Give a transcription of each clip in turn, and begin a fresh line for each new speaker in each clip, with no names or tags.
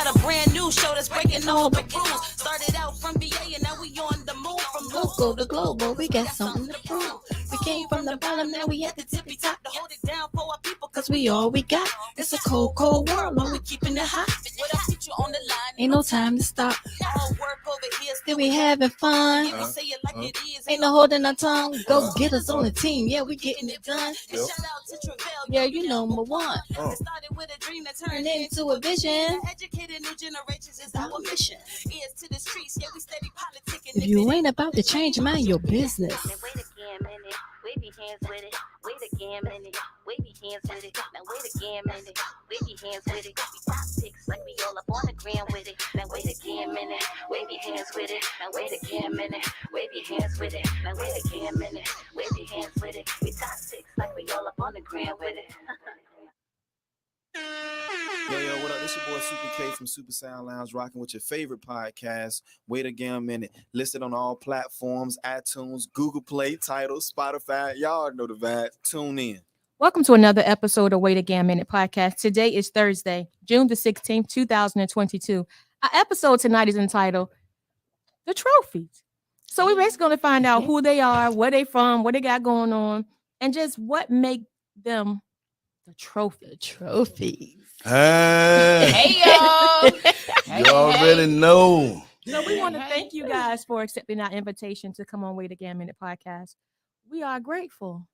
got a brand new show that's breaking all the rules. Started out from VA and now we on the move. From local to global, we got something to prove. We came from the bottom, now we at the tippy top to hold it down for our people, cause we all we got. It's a cold, cold world, but we keeping it hot. What else put you on the line? Ain't no time to stop. All work over here, still we having fun. We say it like it is, ain't no holding our tongue. Go get us on the team, yeah, we getting it done. And shout out to Travell, yeah, you know number one. It started with a dream that turned into a vision. Educated new generations is our mission. Ears to the streets, yeah, we steady politicking. If you ain't about to change, mind your business.
Wait again, minute. Wave your hands with it. Wait again, minute. Wave your hands with it. Now wait again, minute. Wave your hands with it. We top six like we all up on the gram with it. Now wait again, minute. Wave your hands with it. Now wait again, minute. Wave your hands with it. Now wait again, minute. Wave your hands with it. We top six like we all up on the gram with it.
Yo, what up? This your boy Super K from Super Sound Lounge, rocking with your favorite podcast, Wait Again a Minute, listed on all platforms, iTunes, Google Play, Tidal, Spotify. Y'all know the vibe. Tune in.
Welcome to another episode of Wait Again a Minute podcast. Today is Thursday, June the 16th, 2022. Our episode tonight is entitled The Trophies. So we're basically going to find out who they are, where they from, what they got going on, and just what make them the trophies.
Hey, y'all. You already know.
So we want to thank you guys for accepting our invitation to come on Wait Again a Minute podcast. We are grateful.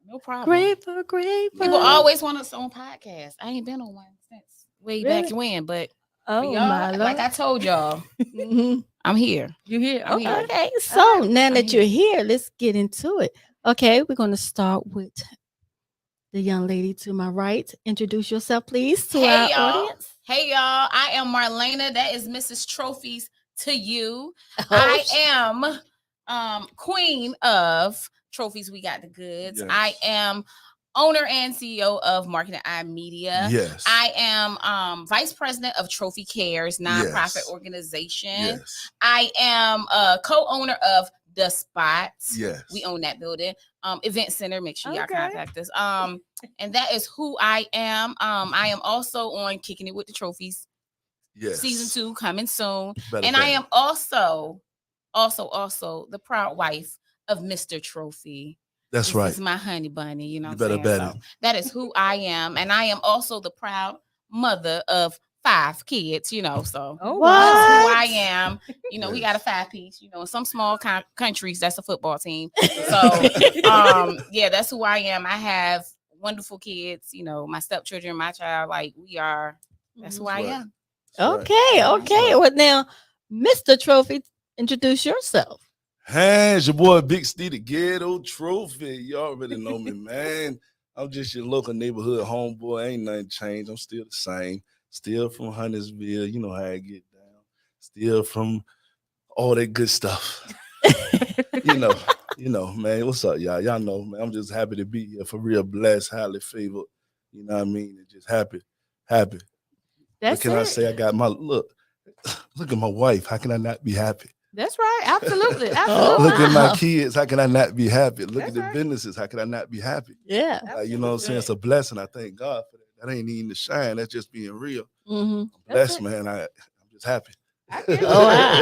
No problem.
Grateful.
People always want us on podcasts. I ain't been on one since way back when, but
my Lord.
like I told y'all, I'm here.
You here?
I'm here.
Okay, so now that you're here, let's get into it. Okay, we're going to start with the young lady to my right. Introduce yourself, please, to our audience.
Hey, y'all. I am Marlena. That is Mrs. Trophies to you. I am queen of Trophies We Got the Goods.
Yes.
I am owner and CEO of Marketing Eye Media.
Yes.
I am vice president of Trophy Cares, nonprofit organization.
Yes.
I am a co-owner of The Spots.
Yes.
We own that building. Event Center. Make sure y'all contact us. And that is who I am. I am also on Kicking It with the Trophies.
Yes.
Season 2 coming soon.
Better,
I am also the proud wife of Mr. Trophy.
That's
this
right.
is my honey bunny. You know
You
what I'm
better
saying?
bet it.
So that is who I am. And I am also the proud mother of 5 kids, you know, so that's who I am. You know, we got a 5-piece, you know, in some small countries, that's a football team. So, yeah, that's who I am. I have wonderful kids, you know, my stepchildren, my child, like that's who I am.
Okay. Well, now, Mr. Trophy, introduce yourself.
Hey, it's your boy Big Steve, the Ghetto Trophy. You already know me, man. I'm just your local neighborhood homeboy. Ain't nothing changed. I'm still the same. Still from Huntersville. You know how I get down. Still from all that good stuff. you know, man. What's up, y'all? Y'all know, man. I'm just happy to be here. For real, blessed, highly favored. You know what I mean? And just happy.
That's
what can I say? I got my look at my wife. How can I not be happy?
That's right. Absolutely.
Look at my kids. How can I not be happy? Look at the businesses. How can I not be happy?
Yeah.
You know what I'm saying? It's a blessing. I thank God for that. That ain't even the shine. That's just being real.
Mm-hmm.
I'm blessed, man. I'm just happy.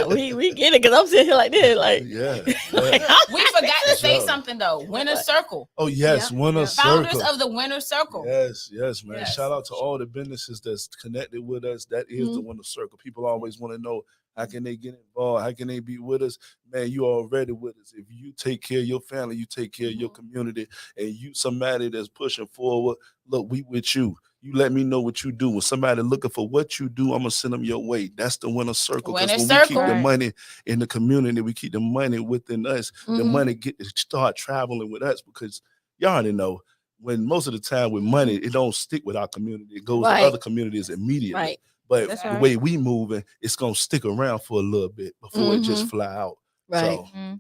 We get it because I'm sitting here like this, like
yeah.
We forgot to say something though. Winner Circle.
Oh yes, Winner
Founders
Circle.
of the Winner Circle.
Yes, man.
Yes.
Shout out to all the businesses that's connected with us. That is the Winner Circle. People always want to know how can they get involved, how can they be with us. Man, you already with us. If you take care of your family, you take care of your community, and you somebody that's pushing forward. Look, we with you. You let me know what you do. When somebody looking for what you do, I'm gonna send them your way. That's the Winner Circle. Because when we keep the money in the community, we keep the money within us. The money start traveling with us, because y'all already know when most of the time with money, it don't stick with our community. It goes to other communities immediately.
Right.
But the way we moving, it's gonna stick around for a little bit before it just fly out.
Right.
So,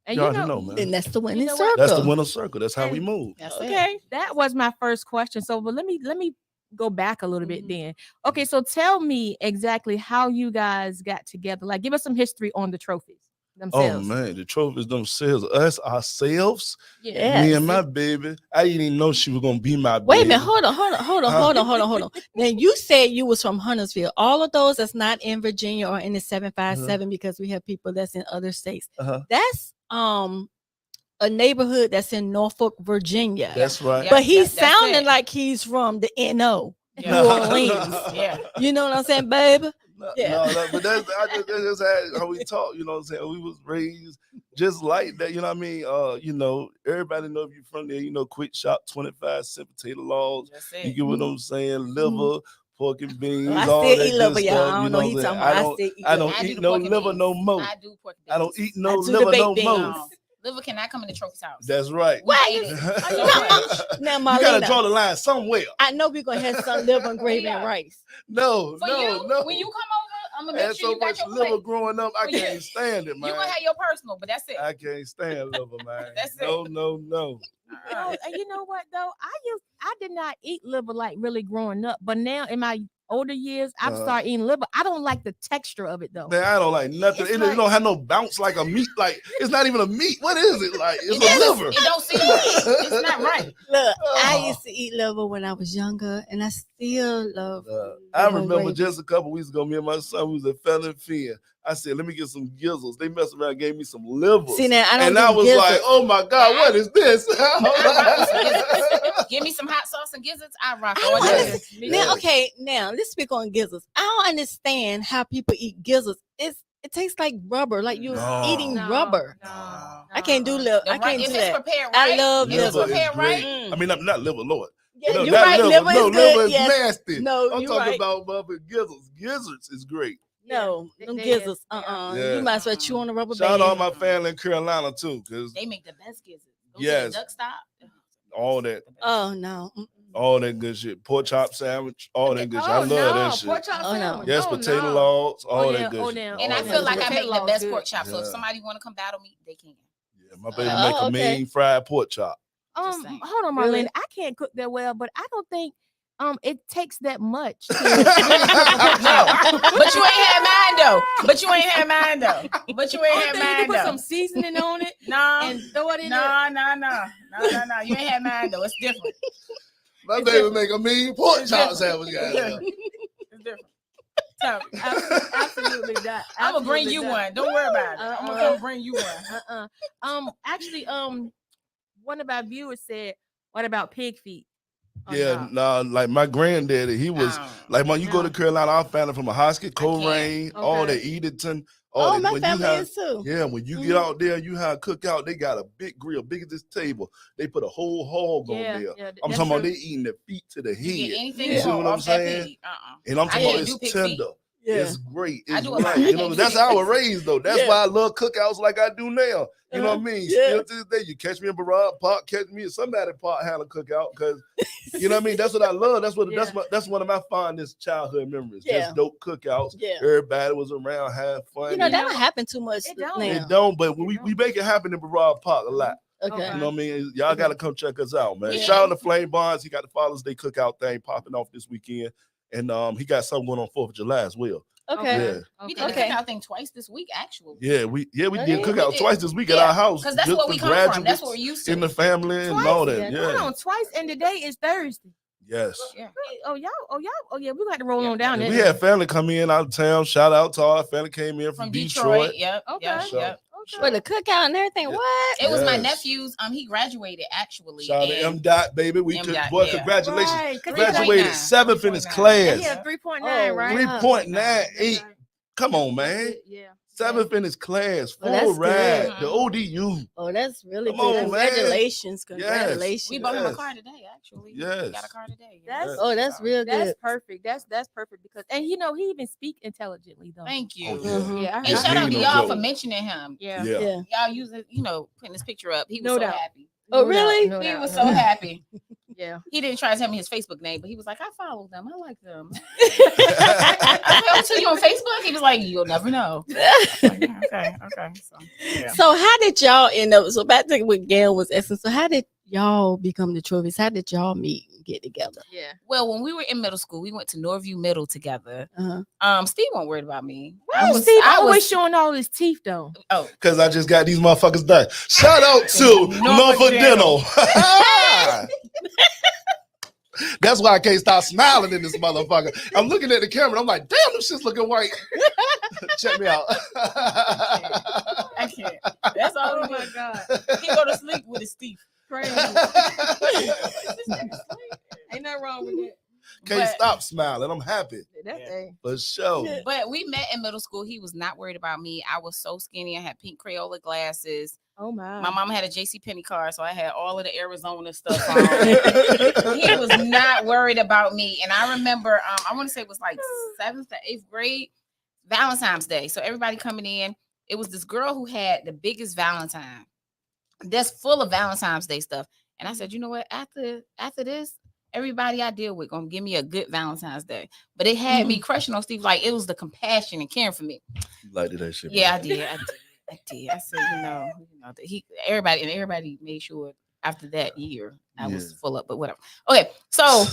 and
y'all know, man.
And that's the winning circle.
That's the Winner Circle. That's how we move.
That was my first question. So, but let me go back a little bit then. Okay, so tell me exactly how you guys got together. Like, give us some history on the Trophies. themselves.
Oh man, the trophies themselves, us ourselves.
Yeah.
Me and my baby. I didn't even know she was gonna be my baby.
Wait a minute, hold on. Now you said you was from Huntersville. All of those that's not in Virginia or in the 757 because we have people that's in other states. That's a neighborhood that's in Norfolk, Virginia.
That's right.
But he's
that's
sounding
it.
like he's from the NO,
Yeah.
New Orleans.
Yeah.
You know what I'm saying, baby?
No, but that's how we talk, you know what I'm saying? We was raised just like that, you know what I mean? Everybody know if you're from there, quick shop, 25-cent potato logs.
That's
You
it.
get what I'm saying? Liver, pork and beans,
I
all
still
that
eat
good
liver,
stuff.
y'all. I don't
You
know
know
he
what I'm
talking
saying?
about. I still eat
I
liver.
don't
I do
eat
the
no
pork and
liver no
beans.
more.
I do pork and
I don't
beans.
eat no
I do the
liver no
baked
more.
beans.
Liver cannot come in the trophy's house.
That's right.
We
Why
ate
you-
it.
Are you
So
not-
much.
Now,
You gotta draw
Marlena,
the line somewhere.
I know we're gonna have some liver and gravy and
Yeah.
rice.
No,
For
no,
you,
no.
when you come over, I'm gonna
I
make
had
sure
so
you got
much
your
liver
plate.
growing up, I
For you.
can't stand it,
You
man.
gonna have your personal, but that's it.
I can't stand liver, man.
That's it.
No.
No, and you know what though? I did not eat liver like really growing up, but now in my older years, I've started eating liver. I don't like the texture of it though.
Man, I don't like nothing.
It's
It
like-
don't have no bounce like a meat. Like it's not even a meat. What is it? Like it's
It
a
doesn't-
liver.
It don't seem right. It's not right.
Look, I
Oh.
used to eat liver when I was younger, and I still love.
I
liver and
remember
gravy.
just a couple weeks ago, me and my son was at Felon Fin. I said, let me get some gizzles. They messed around, gave me some livers.
See now, I don't.
And
do
I was
gizzards.
like, oh my God, what is this?
Give me some hot sauce and gizzards. I rock
I
all
don't
day.
understand. Now, okay, now let's speak on gizzards. I don't understand how people eat gizzards. It tastes like rubber, like you're
No.
eating rubber.
No.
I can't do liver.
The
I can't
if
do
it's
that.
prepared
I
right,
love
if it's
liver.
prepared right.
I mean, not liver, Lord.
Yeah,
No,
you're
not
right.
liver.
Liver
No,
is good.
liver is
Yes.
nasty.
No,
I'm
you're
talking
right.
about gizzards. Gizzards is great.
No,
Yeah,
them
they
gizzards.
is. They are.
Yeah.
You might as well chew on the rubber
Shout out
band.
all my family in Carolina too, because
They make the best gizzards. Go
Yes.
to the duck stop.
all that.
Oh no.
All that good shit. Pork chop sandwich, all that good shit. I
Oh,
love
no,
that shit.
pork chop
Oh, no.
sandwich.
Yes,
Oh,
potato
no.
logs, all
yeah,
that good shit.
yeah.
And
All
I
that
feel
good
like I
shit.
make the
Potato
best
logs
pork
good.
chop. So if
Yeah.
somebody want to come battle me, they can.
Yeah, my baby
Oh,
make a
okay.
mean fried pork chop.
Just saying.
Hold on,
Really?
Marlena. I can't cook that well, but I don't think it takes that much. To
No, but you ain't had mine though. But you ain't had mine though. But you ain't
Only
had
thing you
mine
can put
though.
some seasoning on it
No,
and throw it in
no. You ain't had mine though. It's different.
My
It's
baby
different.
make a mean pork
It's
chop
different.
sandwich,
It's
guys.
different. It's different. Tell me.
Absolutely not.
I'm gonna bring
Absolutely
you
not.
one. Don't worry about it. I'm gonna come bring you one.
Actually, one of our viewers said, "What about pig feet?" Oh,
Yeah,
no.
like my granddaddy, he was like when you go to
No.
Carolina, our family from a Hosket,
can't.
Coleraine, all
Okay.
that Edenton,
Oh,
all that.
my
When you
family
have,
is too.
yeah, when you get out there, you have cookout. They got a big grill, big as this table. They put a whole hog on there.
Yeah,
I'm
that's
talking about
true.
they eating the feet to the
You get
head,
anything
You
you
see
want
what I'm
off that
saying?
pig.
and I'm
I
talking about
can't do
it's
pig
tender.
feet.
Yeah.
It's great.
I
It's
do a lot.
right.
I
You
can't
know,
do
that's
pig
how I
feet.
was raised though. That's
Yeah.
why I love cookouts like I do now. You know what I mean?
Yeah.
Still to this day, you catch me in Barrage Park, catch me in somebody park having a cookout because you know what I mean. That's what I love. That's what that's one of my fondest childhood memories.
Yeah.
Just dope cookouts.
Yeah.
Everybody was around, had fun.
You know,
And
that don't happen too much
It don't.
now.
it don't, but when we make it happen in Barrage Park a lot.
Okay.
You know what I mean? Y'all got to come check us out, man.
Yeah.
Shout out to Flame Bonds. He got the Father's Day cookout thing popping off this weekend, and he got something going on 4th of July as well.
Okay.
Yeah.
We did the
Okay.
cookout thing twice this week, actually.
Yeah, we did
Oh, yeah.
cookout
We did.
twice this week at
Yeah,
our house.
because that's
just
where
for
we come from. That's
graduates
what we're used to.
in the family and
Twice,
all that.
yeah.
Yeah.
Hold on, twice, and today is Thursday.
Yes.
Yeah.
Oh yeah, we got to roll on down
And
there.
we had family come in out of town. Shout out to all our family came in from
From
Detroit.
Detroit. Yep.
Okay.
Yep.
So-
Yep.
For the cookout and everything.
Yeah.
What?
It was my
Yes.
nephew's. He graduated actually.
Shout out to
and
M. Baby. We
M.
could,
Dot,
boy,
yeah.
congratulations.
Right, 'cause
Graduated
3.9.
7th in his
3.9.
class.
He had 3.9,
Oh,
right?
3.98. Come on, man.
Yeah.
7th in his class.
Oh, that's
Full ride.
good.
The ODU.
Oh, that's really
Come
good.
on, man.
Congratulations. Congratulations.
We bought him a
Yes.
car today, actually.
Yes.
We got a car today.
That's-
Oh, that's real
That's
good.
perfect. That's perfect because, and he even speak intelligently though.
Thank you.
Oh, yeah.
Mhm.
Yeah, I
And
Yeah,
heard
shout
he
out to
no
y'all
joke.
for mentioning him.
Yeah.
Yeah.
Yeah.
Y'all using, putting this picture up. He was
No
so
doubt.
happy.
Oh,
No
really?
doubt, no
He
doubt,
was
no
so
doubt.
happy.
Yeah.
He didn't try to tell me his Facebook name, but he was like, I follow them. I like them. I told to you on Facebook. He was like, you'll never know. I was like, yeah, okay. So, yeah.
So how did y'all end up? So back to what Gail was asking. So how did y'all become the Trophies? How did y'all meet and get together?
Yeah.
Well, when we were in middle school, we went to Northview Middle together.
Uh-huh.
Steve wasn't worried about me.
Why was Steve always showing all his teeth though?
Oh,
Because I just got these motherfuckers done. Shout out to Norfolk Dental. That's why I can't stop smiling in this motherfucker. I'm looking at the camera. I'm like, damn, this shit's looking white. Check me out.
I can't. That's all. Oh my God. He go to sleep with his teeth.
Crazy. Ain't nothing wrong with that.
Can't stop smiling. I'm happy. For sure.
But we met in middle school. He was not worried about me. I was so skinny. I had pink Crayola glasses.
Oh my.
My mom had a JCPenney card, so I had all of the Arizona stuff on. He was not worried about me. And I remember, I want to say it was like 7th or 8th grade, Valentine's Day. So everybody coming in. It was this girl who had the biggest Valentine. That's full of Valentine's Day stuff. And I said, you know what? After this, everybody I deal with gonna give me a good Valentine's Day. But it had me crushing on Steve. Like, it was the compassion and caring for me.
You liked that shit.
Yeah, I did. I said, everybody made sure after that year I was full up, but whatever. Okay, so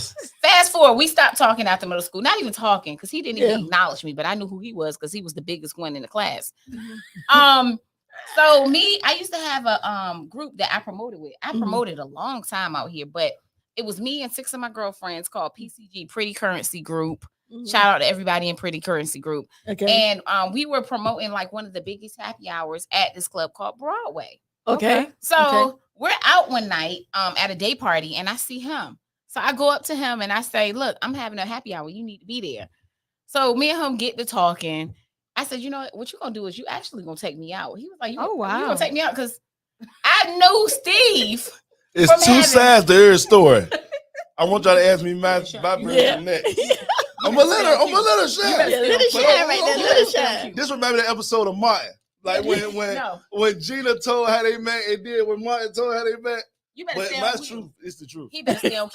fast forward, we stopped talking after middle school. Not even talking, because he didn't even acknowledge me, but I knew who he was because he was the biggest one in the class. So I used to have a group that I promoted with. I promoted a long time out here, but it was me and 6 of my girlfriends called PCG, Pretty Currency Group. Shout out to everybody in Pretty Currency Group. Okay. And we were promoting like one of the biggest happy hours at this club called Broadway.
Okay.
So we're out one night at a day party, and I see him. So I go up to him and I say, look, I'm having a happy hour. You need to be there. So me and him get to talking. I said, you know what you're going to do is you actually going to take me out. He was like, you going to take me out? Because I know Steve.
It's two sides to every story. I want y'all to ask me my version next. I'm gonna let her shine.
Let her shine right there. Let her shine.
This remember the episode of Martin. Like when Gina told how they met and then when Martin told how they met.
You better
but
stay
my
on cue.
truth is the truth.
He better stay on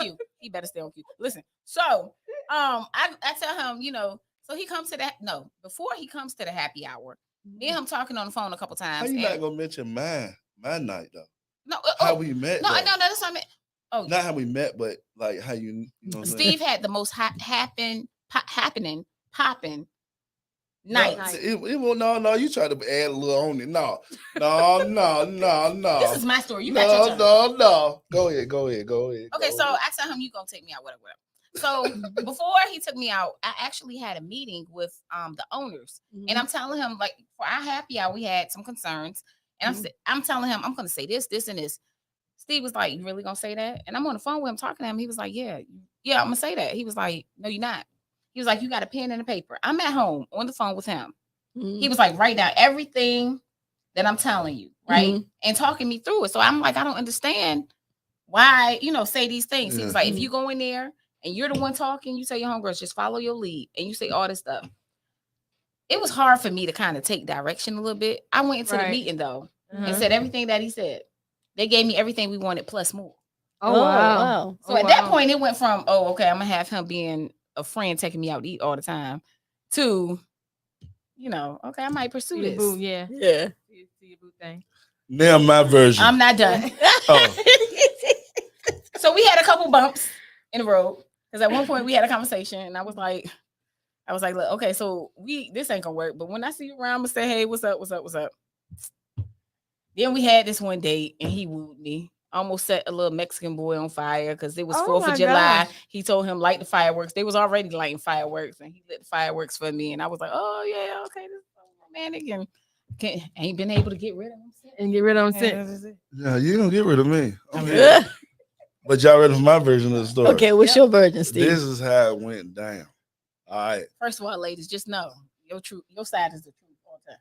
cue. Listen, so I tell him, so he comes to before he comes to the happy hour, me and him talking on the phone a couple times.
How you not gonna mention my night though?
No,
how we met?
No, that's what I meant. Oh,
not how we met, but like how you know
Steve had the most happening, popping nights.
No, you try to add a little on it. No.
This is my story. You got your turn.
No. Go ahead.
Okay, so I tell him you gonna take me out, whatever. So before he took me out, I actually had a meeting with the owners, and I'm telling him like for our happy hour we had some concerns, and I'm telling him I'm gonna say this, and this. Steve was like, "You really gonna say that?" And I'm on the phone with him talking to him. He was like, "Yeah, I'm gonna say that." He was like, "No, you're not." He was like, "You got a pen and a paper." I'm at home on the phone with him. He was like, "Write down everything that I'm telling you, right?" And talking me through it. So I'm like, I don't understand why, say these things. He was like, if you go in there and you're the one talking, you tell your homegirls, just follow your lead, and you say all this stuff. It was hard for me to kind of take direction a little bit. I went into the meeting though and said everything that he said. They gave me everything we wanted plus more.
Oh, wow.
So at that point, it went from, okay, I'm going to have him being a friend taking me out to eat all the time to, okay, I might pursue this.
Boo, yeah.
See
your boo thing.
Now my version.
I'm not done. So we had a couple bumps in the road. Because at one point we had a conversation and I was like, look, okay, so this ain't going to work. But when I see you around, I'm going to say, hey, what's up? Then we had this one date and he wooed me. Almost set a little Mexican boy on fire because it was 4th of July. Gosh. He told him light the fireworks. They was already lighting fireworks and he lit the fireworks for me. And I was like, oh yeah, okay, this is so romantic and ain't been able to get rid of him since.
And get rid of him since.
Yeah, you don't get rid of me. But y'all ready for my version of the story?
Okay, what's your version, Steve?
This is how it went down. All right.
First of all, ladies, just know your side is the truth all the time.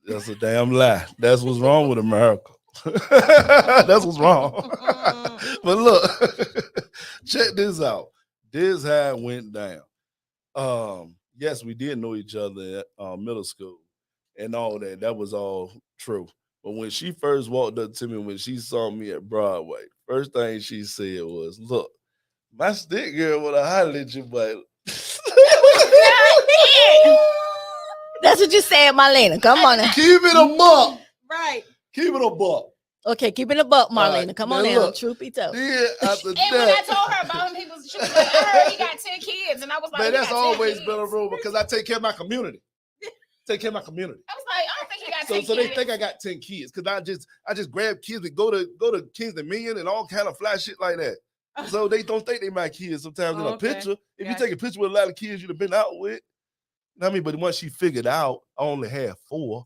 That's a damn lie. That's what's wrong with America. That's what's wrong. But look, check this out. This how it went down. Yes, we did know each other at middle school and all that. That was all true. But when she first walked up to me, when she saw me at Broadway, first thing she said was, look, my stick girl would have hollered at you, but
that's what you said, Marlena. Come on now.
Keep it a buck.
Right.
Keep it a buck.
Okay, keeping a buck, Marlena.
Right,
Come
now
on now.
look,
Truth be told.
Then after
And when I
that,
told her about him, she was like, I heard he got 10 kids. And I was like,
man,
he
that's
got 10
always
kids.
been a rule because I take care of my community. Take care of my community.
I was like, I don't think he got 10
So
kids.
they think I got 10 kids because I just grab kids and go to Kings and Million and all kind of fly shit like that. So they don't think they my kids sometimes in a
Okay.
picture. If you
Gotcha.
take a picture with a lot of kids you'd have been out with, you know what I mean? But once she figured out, I only had 4.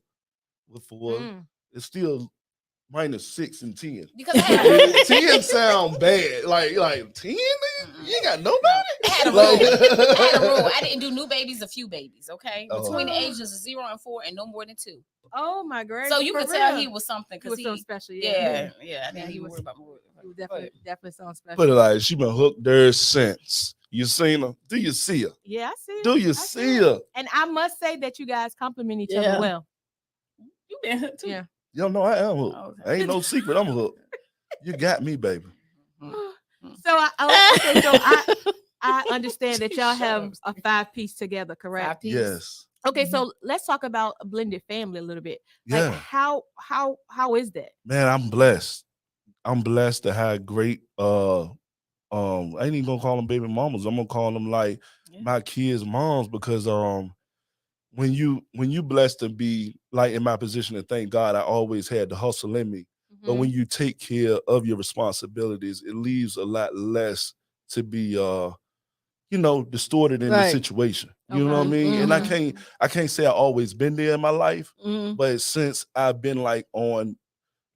With 4, it's still -6 and 10.
Because I had
10 sound bad. Like 10, nigga? You ain't got nobody.
I had a rule.
Like-
I had a rule. I didn't do new babies, a few babies, okay?
Oh.
Between the ages of 0 and 4 and no more than 2.
Oh my God.
So you could tell he was something
He was
because
so special.
yeah, I didn't
he
even
was-
worry about my
He was definitely something special.
Put it like she been hooked there since. You seen her? Do you see her?
Yeah, I see.
Do you
I
see her?
And I must say that you guys compliment each
Yeah.
other well.
You been hooked too.
Yeah.
You know I am hooked.
Okay.
Ain't no secret. I'm hooked. You got me, baby.
So I understand that y'all have a 5-piece together, correct?
5 piece.
Yes.
Okay, so let's talk about a blended family a little bit.
Yeah.
Like how is that?
Man, I'm blessed. I'm blessed to have great I ain't even gonna call them baby mamas. I'm gonna call them like my kids' moms because when you blessed to be like in my position, and thank God I always had the hustle in me. But when you take care of your responsibilities, it leaves a lot less to be distorted in the
Right.
situation. You know what I
Okay.
mean? And I can't say I always been there in my life,
Mhm.
but since I've been like on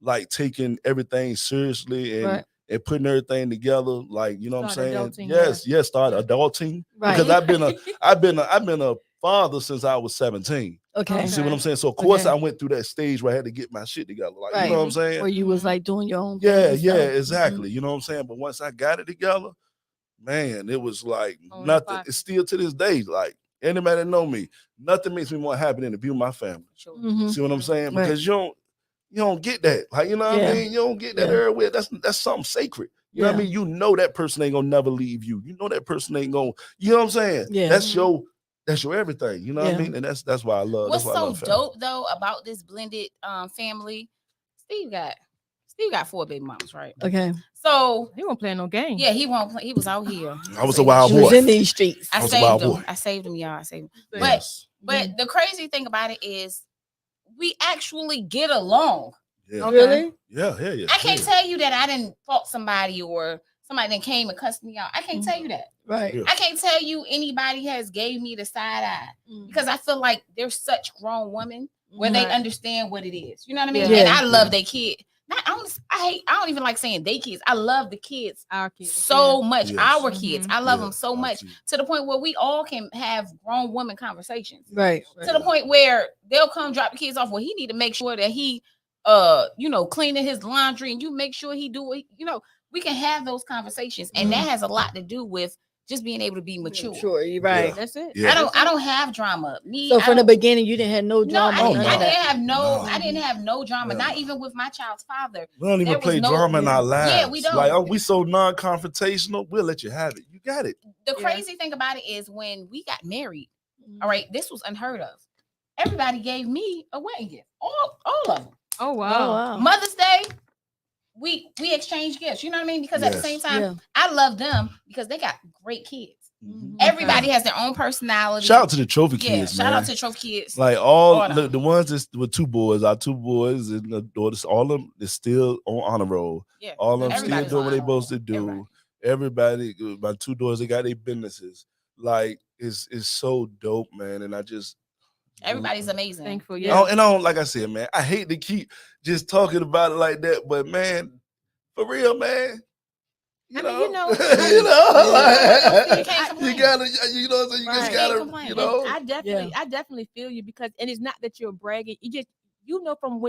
like taking everything seriously and
Right.
and putting everything together, like you know what I'm
Start
saying?
adulting,
Yes, start adulting.
Right.
Because I've been a father since I was 17.
Okay.
You see what
Okay.
I'm saying? So of course
Okay.
I went through that stage where I had to get my shit together. Like
Right.
you know what I'm saying?
Where you was like doing your own thing
Yeah,
and
yeah,
stuff.
exactly. You know what I'm saying? But once I got it together, man, it was like
Oh,
nothing.
that's
It's still to this day, like anybody that know me, nothing makes me more happy than to be with my family.
Mhm.
See what I'm saying?
Right.
Because you don't get that. Like, you know what I
Yeah.
mean? You don't get that
Yeah.
everywhere. That's something sacred. You know what I
Yeah.
mean? You know that person ain't gonna never leave you. You know that person ain't gonna, you know what I'm saying?
Yeah.
That's your everything. You know what I
Yeah.
mean? And that's why I love.
What's
That's why I
so
love family.
dope though about this blended family? Steve got 4 baby mamas, right?
Okay.
So
He won't play no game.
yeah, he won't play. He was out here.
I was a wild
She was
boy.
in these streets.
I
I was a wild
saved him.
boy.
I saved him, y'all. I saved him.
Yes.
But the crazy thing about it is we actually get along.
Yeah.
Okay.
Really?
Yeah.
I can't tell you that I didn't fault somebody or somebody that came and cussed me out. I can't tell you that.
Right.
Yeah.
I can't tell you anybody has gave me the side eye because I feel like they're such grown women where they
Right.
understand what it is. You know what I mean?
Yeah.
And I love their kid. I don't even like saying they kids. I love the kids
Our kids.
so much.
Yes.
Our kids. I love them so
Our
much
kids.
to the point where we all can have grown woman conversations.
Right.
To the point where they'll come drop the kids off. Well, he need to make sure that he cleaning his laundry and you make sure he do it. We can have those conversations. And that has a lot to do with just being able to be mature.
Sure, you're right.
Yeah.
That's it.
Yeah.
I don't have drama.
So from the beginning, you didn't have no
no,
drama.
I
none
didn't,
of
I
that.
didn't have no,
No.
I didn't have no drama.
Yeah.
Not even with my child's father.
We don't
There
even
was
play
no-
drama in our lives.
Yeah, we don't.
Like, we so non-confrontational. We'll let you have it. You got it.
The
Yeah.
crazy thing about it is when we got married, all right, this was unheard of. Everybody gave me a wedding gift. All of them.
Oh
Oh,
wow.
wow.
Mother's Day, we exchanged gifts. You know what I mean? Because at the
Yes.
same time,
Yeah.
I love them because they got great kids.
Mhm.
Everybody has their own personality.
Shout out to the trophy
yeah,
kids,
shout
man.
out to the trophy kids.
Like all
All
the ones that's with 2 boys, our 2 boys and the daughters, all of them is still on honor roll.
Yeah,
All of them still
everybody's
doing what they
on honor roll.
supposed to do. Everybody, my 2 daughters, they got their businesses. Like it's so dope, man. And I just
Everybody's amazing.
Thankful.
I
Yeah.
don't like I said, man. I hate to keep just talking about it like that, but man, for real, man.
I mean, you know,
you know, like,
You can't complain.
you gotta, you know, what I'm saying? You just
Right.
gotta,
Can't complain.
you
And
know.
I definitely feel you because, and it's not that you're bragging. You know from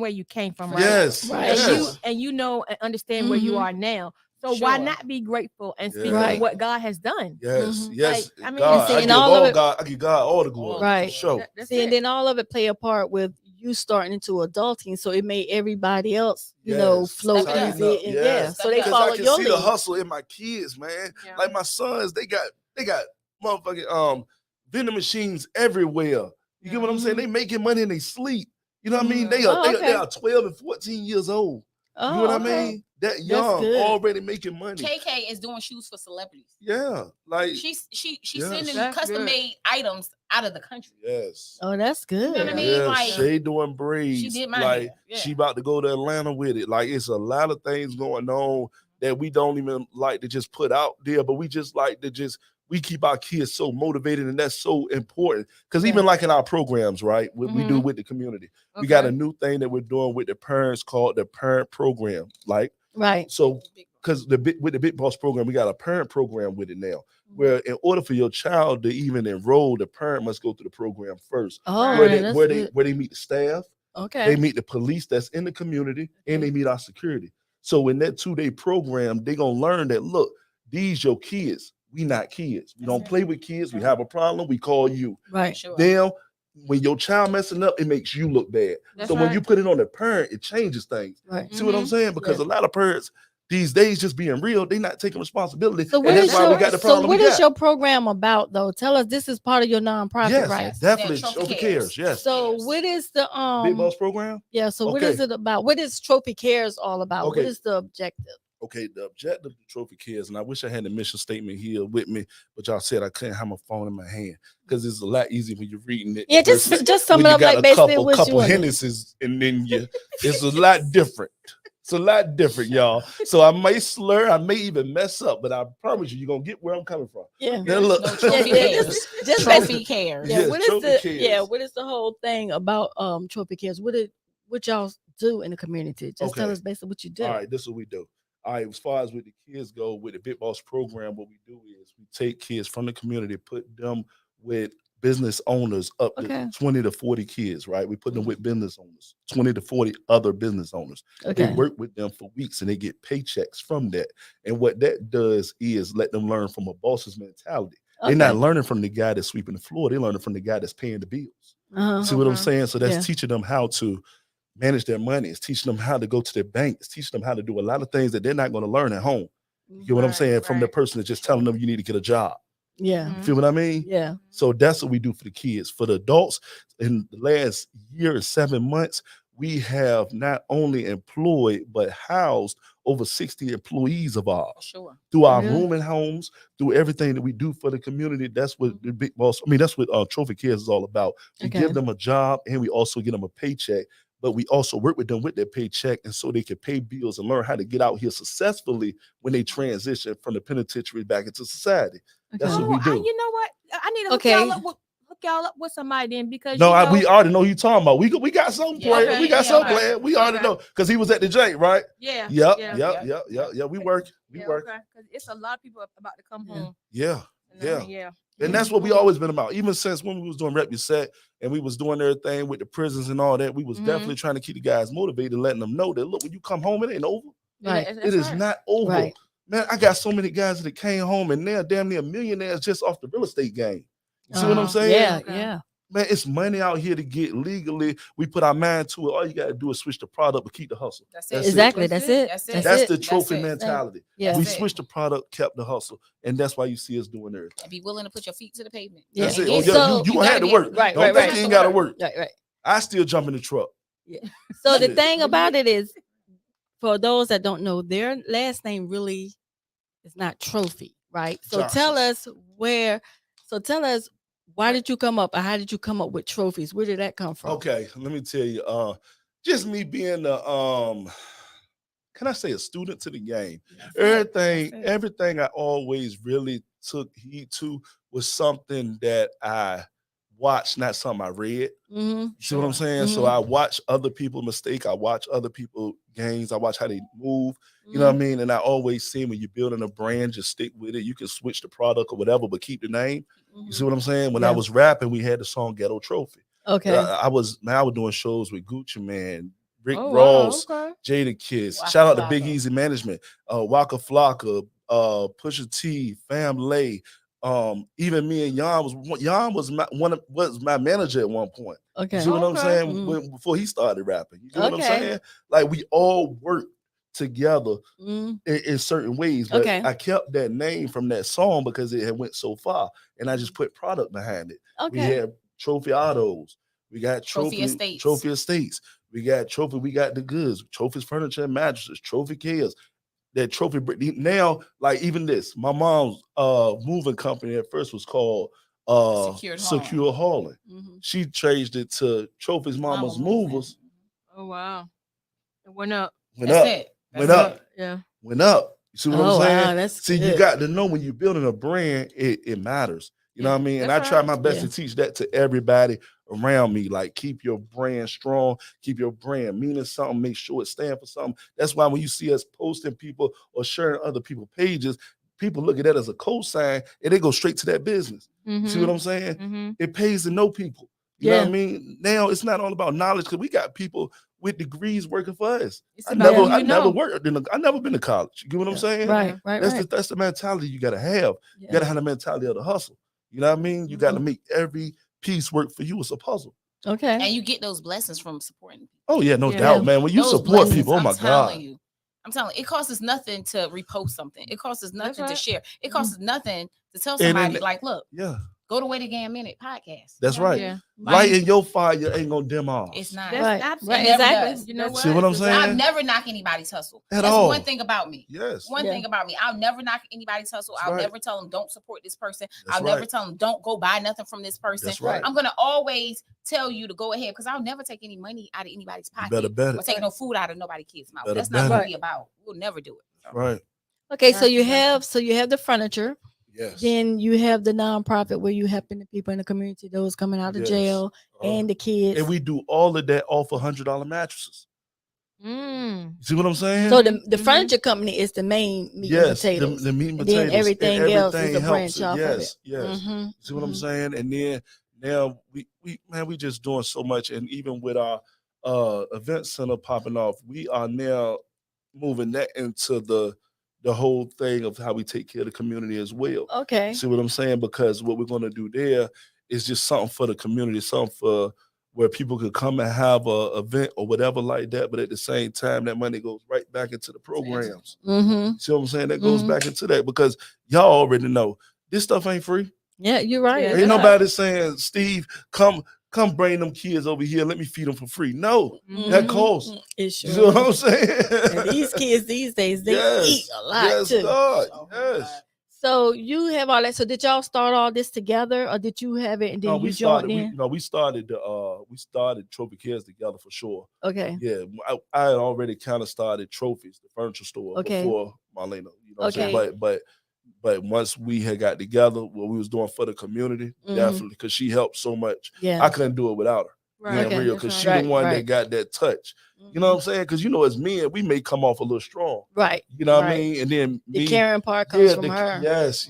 where you came from, right?
Yes,
Right.
yes.
And you know and understand where you
Mhm.
are now. So why
Sure.
not be grateful and speak
Yeah.
of what God has done?
Yes,
Mhm.
yes.
Like, I mean,
God,
see,
I
and
give
all of it-
God, I give God all the glory.
Right.
For sure.
That's
See,
it.
and then all of it play a part with you starting into adulting, so it made everybody else,
Yes.
flow
Step it up.
easy, and
Yes.
so they
Because
Because
follow
I can
your
see
lead.
the hustle in my kids, man.
Yeah.
Like my sons, they got motherfucking vending machines everywhere. You get what I'm saying? They making money in their sleep. You know what I mean? They are 12 and 14 years old. You know what I mean? That young, already making money.
KK is doing shoes for celebrities.
Yeah, like
she's sending custom made items out of the country.
Yes.
Oh, that's good.
You know what I mean? Like
Shay doing braids.
She did my
hair.
Yeah.
She about to go to Atlanta with it. Like it's a lot of things going on that we don't even like to just put out there, but we just like to we keep our kids so motivated, and that's so important. Because even like in our programs, right, what we do with the community, we got a new thing that we're doing with the parents called the parent program. Like,
right.
So, because with the Big Boss program, we got a parent program with it now, where in order for your child to even enroll, the parent must go through the program first.
Oh,
where they meet the staff,
they
meet the police that's in the community, and they meet our security. So in that 2-day program, they're gonna learn that look, these your kids. We not kids. We don't play with kids. We have a problem, we call you.
Right.
Sure.
Then when your child messing up, it makes you look bad.
That's
so when you put it on the parent, it changes things.
Right.
See what I'm saying? Because a lot of parents these days, just being real, they're not taking responsibility.
So
and that's why we got the problem.
So what is your program about, though? Tell us. This is part of your nonprofit, right?
Yes, definitely. Trophy Cares. Yes.
So what is the
Big Boss program?
Yeah. So what is it about? What is Trophy Cares all about?
Okay.
What is the objective?
Okay, the objective of Trophy Cares, and I wish I had the mission statement here with me, but y'all said I couldn't have my phone in my hand because it's a lot easier when you're reading it.
Yeah, just sum it up like basically what you
couple Hennessy's, and then it's a lot different. It's a lot different, y'all. So I may slur, I may even mess up, but I promise you're gonna get where I'm coming from.
Yeah.
Now look,
Trophy Cares. Just Trophy Cares.
Yeah. What is the what is the whole thing about Trophy Cares? What y'all do in the community? Just tell us basically what you do.
All right, this is what we do. All right, as far as with the kids go, with the Big Boss program, what we do is we take kids from the community, put them with business owners up to 20 to 40 kids, right? We put them with business owners, 20 to 40 other business owners. They work with them for weeks and they get paychecks from that. And what that does is let them learn from a boss's mentality. They're not learning from the guy that's sweeping the floor. They're learning from the guy that's paying the bills. See what I'm saying? So that's teaching them how to manage their money. It's teaching them how to go to their bank. It's teaching them how to do a lot of things that they're not going to learn at home. You get what I'm saying? From the person that's just telling them you need to get a job.
Yeah.
You feel what I mean?
Yeah.
So that's what we do for the kids. For the adults, in the last year and 7 months, we have not only employed but housed over 60 employees of ours through our rooming homes, through everything that we do for the community. That's what the Big Boss, that's what Trophy Cares is all about. We give them a job and we also get them a paycheck, but we also work with them with their paycheck and so they can pay bills and learn how to get out here successfully when they transition from the penitentiary back into society. That's what we do.
You know what? I need to hook y'all up with somebody then because
we already know who you talking about. We got some plan. We got some plan. We already know because he was at the J, right?
Yeah.
Yep. We work.
Because it's a lot of people about to come home.
Yeah. And that's what we always been about. Even since when we was doing Rep Your Set and we was doing everything with the prisons and all that, we was definitely trying to keep the guys motivated, letting them know that look, when you come home, it ain't over.
Right.
It is not over.
Right.
Man, I got so many guys that came home and they're damn near millionaires just off the real estate game. You see what I'm saying?
Yeah.
Man, it's money out here to get legally. We put our mind to it. All you got to do is switch the product, but keep the hustle.
That's it.
Exactly. That's it.
That's the trophy mentality.
Yeah.
We switched the product, kept the hustle, and that's why you see us doing everything.
And be willing to put your feet to the pavement.
That's it. You gonna have to work.
Right.
Don't think you ain't got to work.
Right.
I still jump in the truck.
Yeah. So the thing about it is, for those that don't know, their last name really is not Trophy, right? So tell us why did you come up, or how did you come up with Trophies? Where did that come from?
Okay, let me tell you. Just me being can I say a student to the game? Everything I always really took heed to was something that I watched, not something I read. You see what I'm saying? So I watch other people mistake. I watch other people gains. I watch how they move. You know what I mean? And I always see when you're building a brand, just stick with it. You can switch the product or whatever, but keep the name. You see what I'm saying? When I was rapping, we had the song Ghetto Trophy.
Okay.
I was doing shows with Gucci Man, Rick Ross, Jada Kiss. Shout out to Big Easy Management, Waka Flocka, Pusha T, Fam Lay. Even me and Jan was my manager at one point.
Okay.
You see what I'm saying? Before he started rapping. You see what I'm saying? Like we all worked together in certain ways. But I kept that name from that song because it had went so far. And I just put product behind it. We had Trophy Autos. We got
Trophy Estates.
Trophy Estates. We got Trophy. We got the goods. Trophy's furniture and mattresses. Trophy cares. That Trophy now, like even this, my mom's moving company at first was called Secure Hauling. She changed it to Trophy's Mama's Movers.
Oh wow, it went up.
Went up.
Yeah.
Went up. You see what I'm saying?
Wow, that's
See,
good.
you got to know when you're building a brand, it matters. You know what I mean? And I try my best to teach that to everybody around me. Like, keep your brand strong, keep your brand meaning something, make sure it stands for something. That's why when you see us posting people or sharing other people's pages, people look at that as a cosign and they go straight to that business. See what I'm saying? It pays to know people. You know what I mean? Now it's not all about knowledge, because we got people with degrees working for us. I never worked. I never been to college. You get what I'm saying?
Right.
That's the mentality you gotta have. You gotta have the mentality of the hustle. You know what I mean? You gotta make every piece work for you. It's a puzzle.
Okay.
And you get those blessings from supporting people.
Oh yeah, no doubt, man. When you
Those
support people, oh my God.
I'm telling you, it costs us nothing to repost something. It costs us nothing to share. It costs us nothing to tell somebody, like, look, go to WAGM Minute podcast.
That's right. Yeah. Light in your fire ain't gonna dim off.
It's not.
Right.
Exactly.
You know what?
See what I'm saying?
I'll never knock anybody's hustle.
That's
one thing about me.
Yes.
One thing about me. I'll never knock anybody's hustle. I'll never tell them don't support this person.
That's
I'll never tell them don't go buy nothing from this person.
That's right.
I'm gonna always tell you to go ahead, because I'll never take any money out of anybody's pocket.
You better bet it.
Or take no food out of nobody's kids' mouth.
Better
That's not
bet
what
it.
we about. We'll never do it.
Right.
Okay, so you have the furniture.
Yes.
Then you have the nonprofit where you helping the people in the community, those coming out of jail, and the kids.
And we do all of that off $100 mattresses. You see what I'm saying?
So the furniture company is the main meat and potatoes.
The meat and potatoes.
Then everything else is a
helps
branch
it.
off of it.
Yes. See what I'm saying? And then now we just doing so much, and even with our event center popping off, we are now moving that into the whole thing of how we take care of the community as well.
Okay.
See what I'm saying? Because what we're going to do there is just something for the community, something for where people could come and have a event or whatever like that. But at the same time, that money goes right back into the programs. See what I'm saying? That goes back into that, because y'all already know this stuff ain't free.
Yeah, you're right.
Ain't nobody saying, Steve, come bring them kids over here. Let me feed them for free. No, that costs.
It sure.
You know what I'm saying?
And these kids these days, they eat a lot too.
God. Yes.
So you have all that. So did y'all start all this together, or did you have it and then you joined in?
We started Trophy Cares together for sure.
Okay.
Yeah, I had already kind of started Trophies, the furniture store, before Marlena. You know what I'm saying? But once we had got together, what we was doing for the community, definitely, because she helped so much.
Yeah.
I couldn't do it without her.
Right.
Real, because she the one that got that touch. You know what I'm saying? Because as men, we may come off a little strong.
Right.
You know what I mean? And then
the caring part comes from her.
Yes.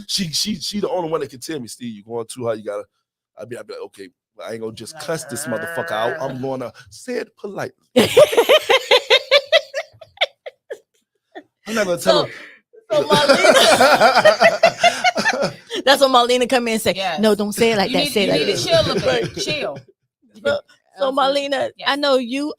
She the only one that can tell me, Steve, you're going too hard. You gotta. I'd be like, okay, I ain't gonna just cuss this motherfucker out. I'm gonna say it politely. I'm not gonna tell her.
So Marlena, that's what Marlena come in and say. Yes. No, don't say it like that. Say it like
this. Chill a bit. Chill.
So Marlena, I know you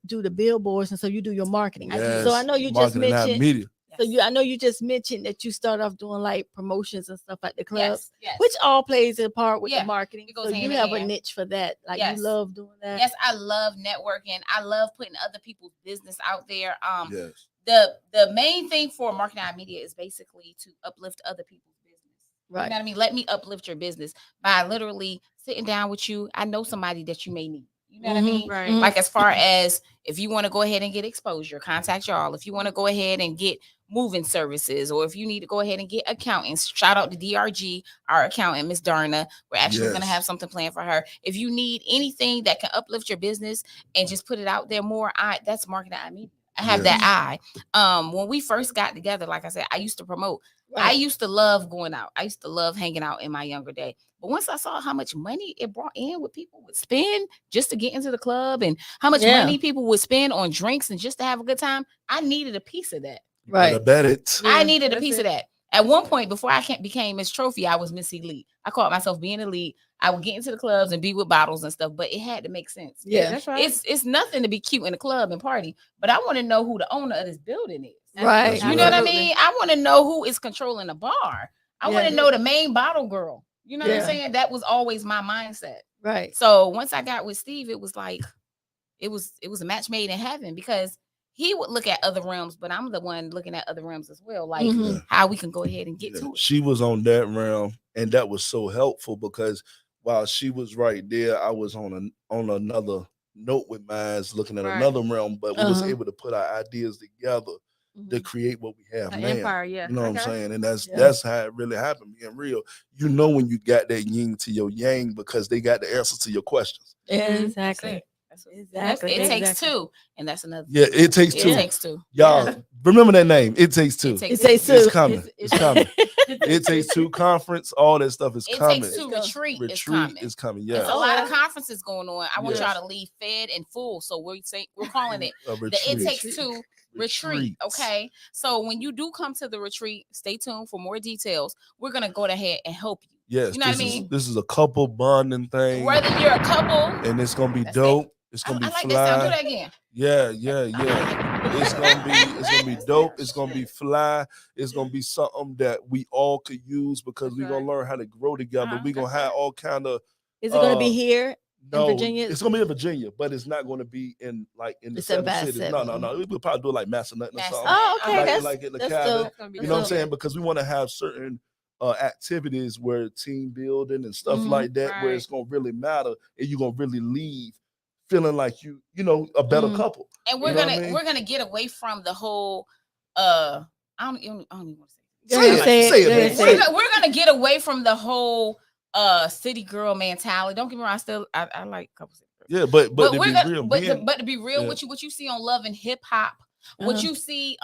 do the billboards, and so you do your marketing.
Yes.
So I know you just mentioned
media.
So I know you just mentioned that you start off doing like promotions and stuff at the club,
yes.
which all plays a part with the marketing.
It goes
so you have a niche for that. Like you love doing that.
Yes, I love networking. I love putting other people's business out there.
Yes.
The main thing for marketing and media is basically to uplift other people's business.
Right.
You know what I mean? Let me uplift your business by literally sitting down with you. I know somebody that you may need. You know what I mean?
Right.
Like, as far as if you want to go ahead and get exposure, contact y'all. If you want to go ahead and get moving services, or if you need to go ahead and get accountants, shout out to DRG, our accountant, Miss Darna. We're actually going to have something planned for her. If you need anything that can uplift your business and just put it out there more, that's marketing and media. I have that eye. When we first got together, like I said, I used to promote. Right. I used to love going out. I used to love hanging out in my younger day. But once I saw how much money it brought in, what people would spend just to get into the club, and how much money people would spend on drinks and just to have a good time, I needed a piece of that.
Right.
I bet it.
I needed a piece of that. At one point, before I became Miss Trophy, I was Miss Elite. I called myself being elite. I would get into the clubs and be with bottles and stuff, but it had to make sense.
Yeah, that's
right.
It's nothing to be cute in the club and party, but I want to know who the owner of this building is.
Right.
You know what I mean? I want to know who is controlling the bar. I want to know the main bottle girl. You know what I'm
Yeah.
saying? That was always my mindset.
Right.
So once I got with Steve, it was like it was a match made in heaven because he would look at other realms, but I'm the one looking at other realms as well, like how we can go ahead and get to it.
She was on that realm, and that was so helpful because while she was right there, I was on another note with mine, looking at another realm, but we was able to put our ideas together to create what we have now.
Empire, yeah.
You know what I'm saying? And that's how it really happened, being real. You know when you got that yin to your yang because they got the answers to your questions.
Exactly. Exactly.
It takes two, and that's another.
Yeah, it takes two.
It takes two.
Y'all remember that name. It takes two.
It takes two.
It's coming. It's coming. It takes two conference. All that stuff is coming.
It takes two. Retreat
is coming. Yeah.
There's a lot of conferences going on. I want y'all to leave fed and full. So we're calling it the It Takes Two retreat. Okay. So when you do come to the retreat, stay tuned for more details. We're gonna go ahead and help you.
Yes.
You know what I mean?
This is a couple bonding thing.
Whether you're a couple,
and it's gonna be dope. It's gonna be
like
fly.
that sound. Do that again.
Yeah. It's gonna be dope. It's gonna be fly. It's gonna be something that we all could use because we're gonna learn how to grow together. We're gonna have all kind of.
Is it gonna be here
in
Virginia?
It's gonna be in Virginia, but it's not gonna be in the seven cities. No. We'll probably do it like Massanutten or something.
Oh, okay.
Like in the cabin. You know what I'm saying? Because we want to have certain activities where team building and stuff like that, where it's gonna really matter, and you're gonna really leave feeling like you know a better couple.
And we're gonna get away from the whole I don't even want to
say it.
We're gonna get away from the whole city girl mentality. Don't get me wrong, I like couples.
Yeah, but to
be real, what you see on Love and Hip Hop, what you see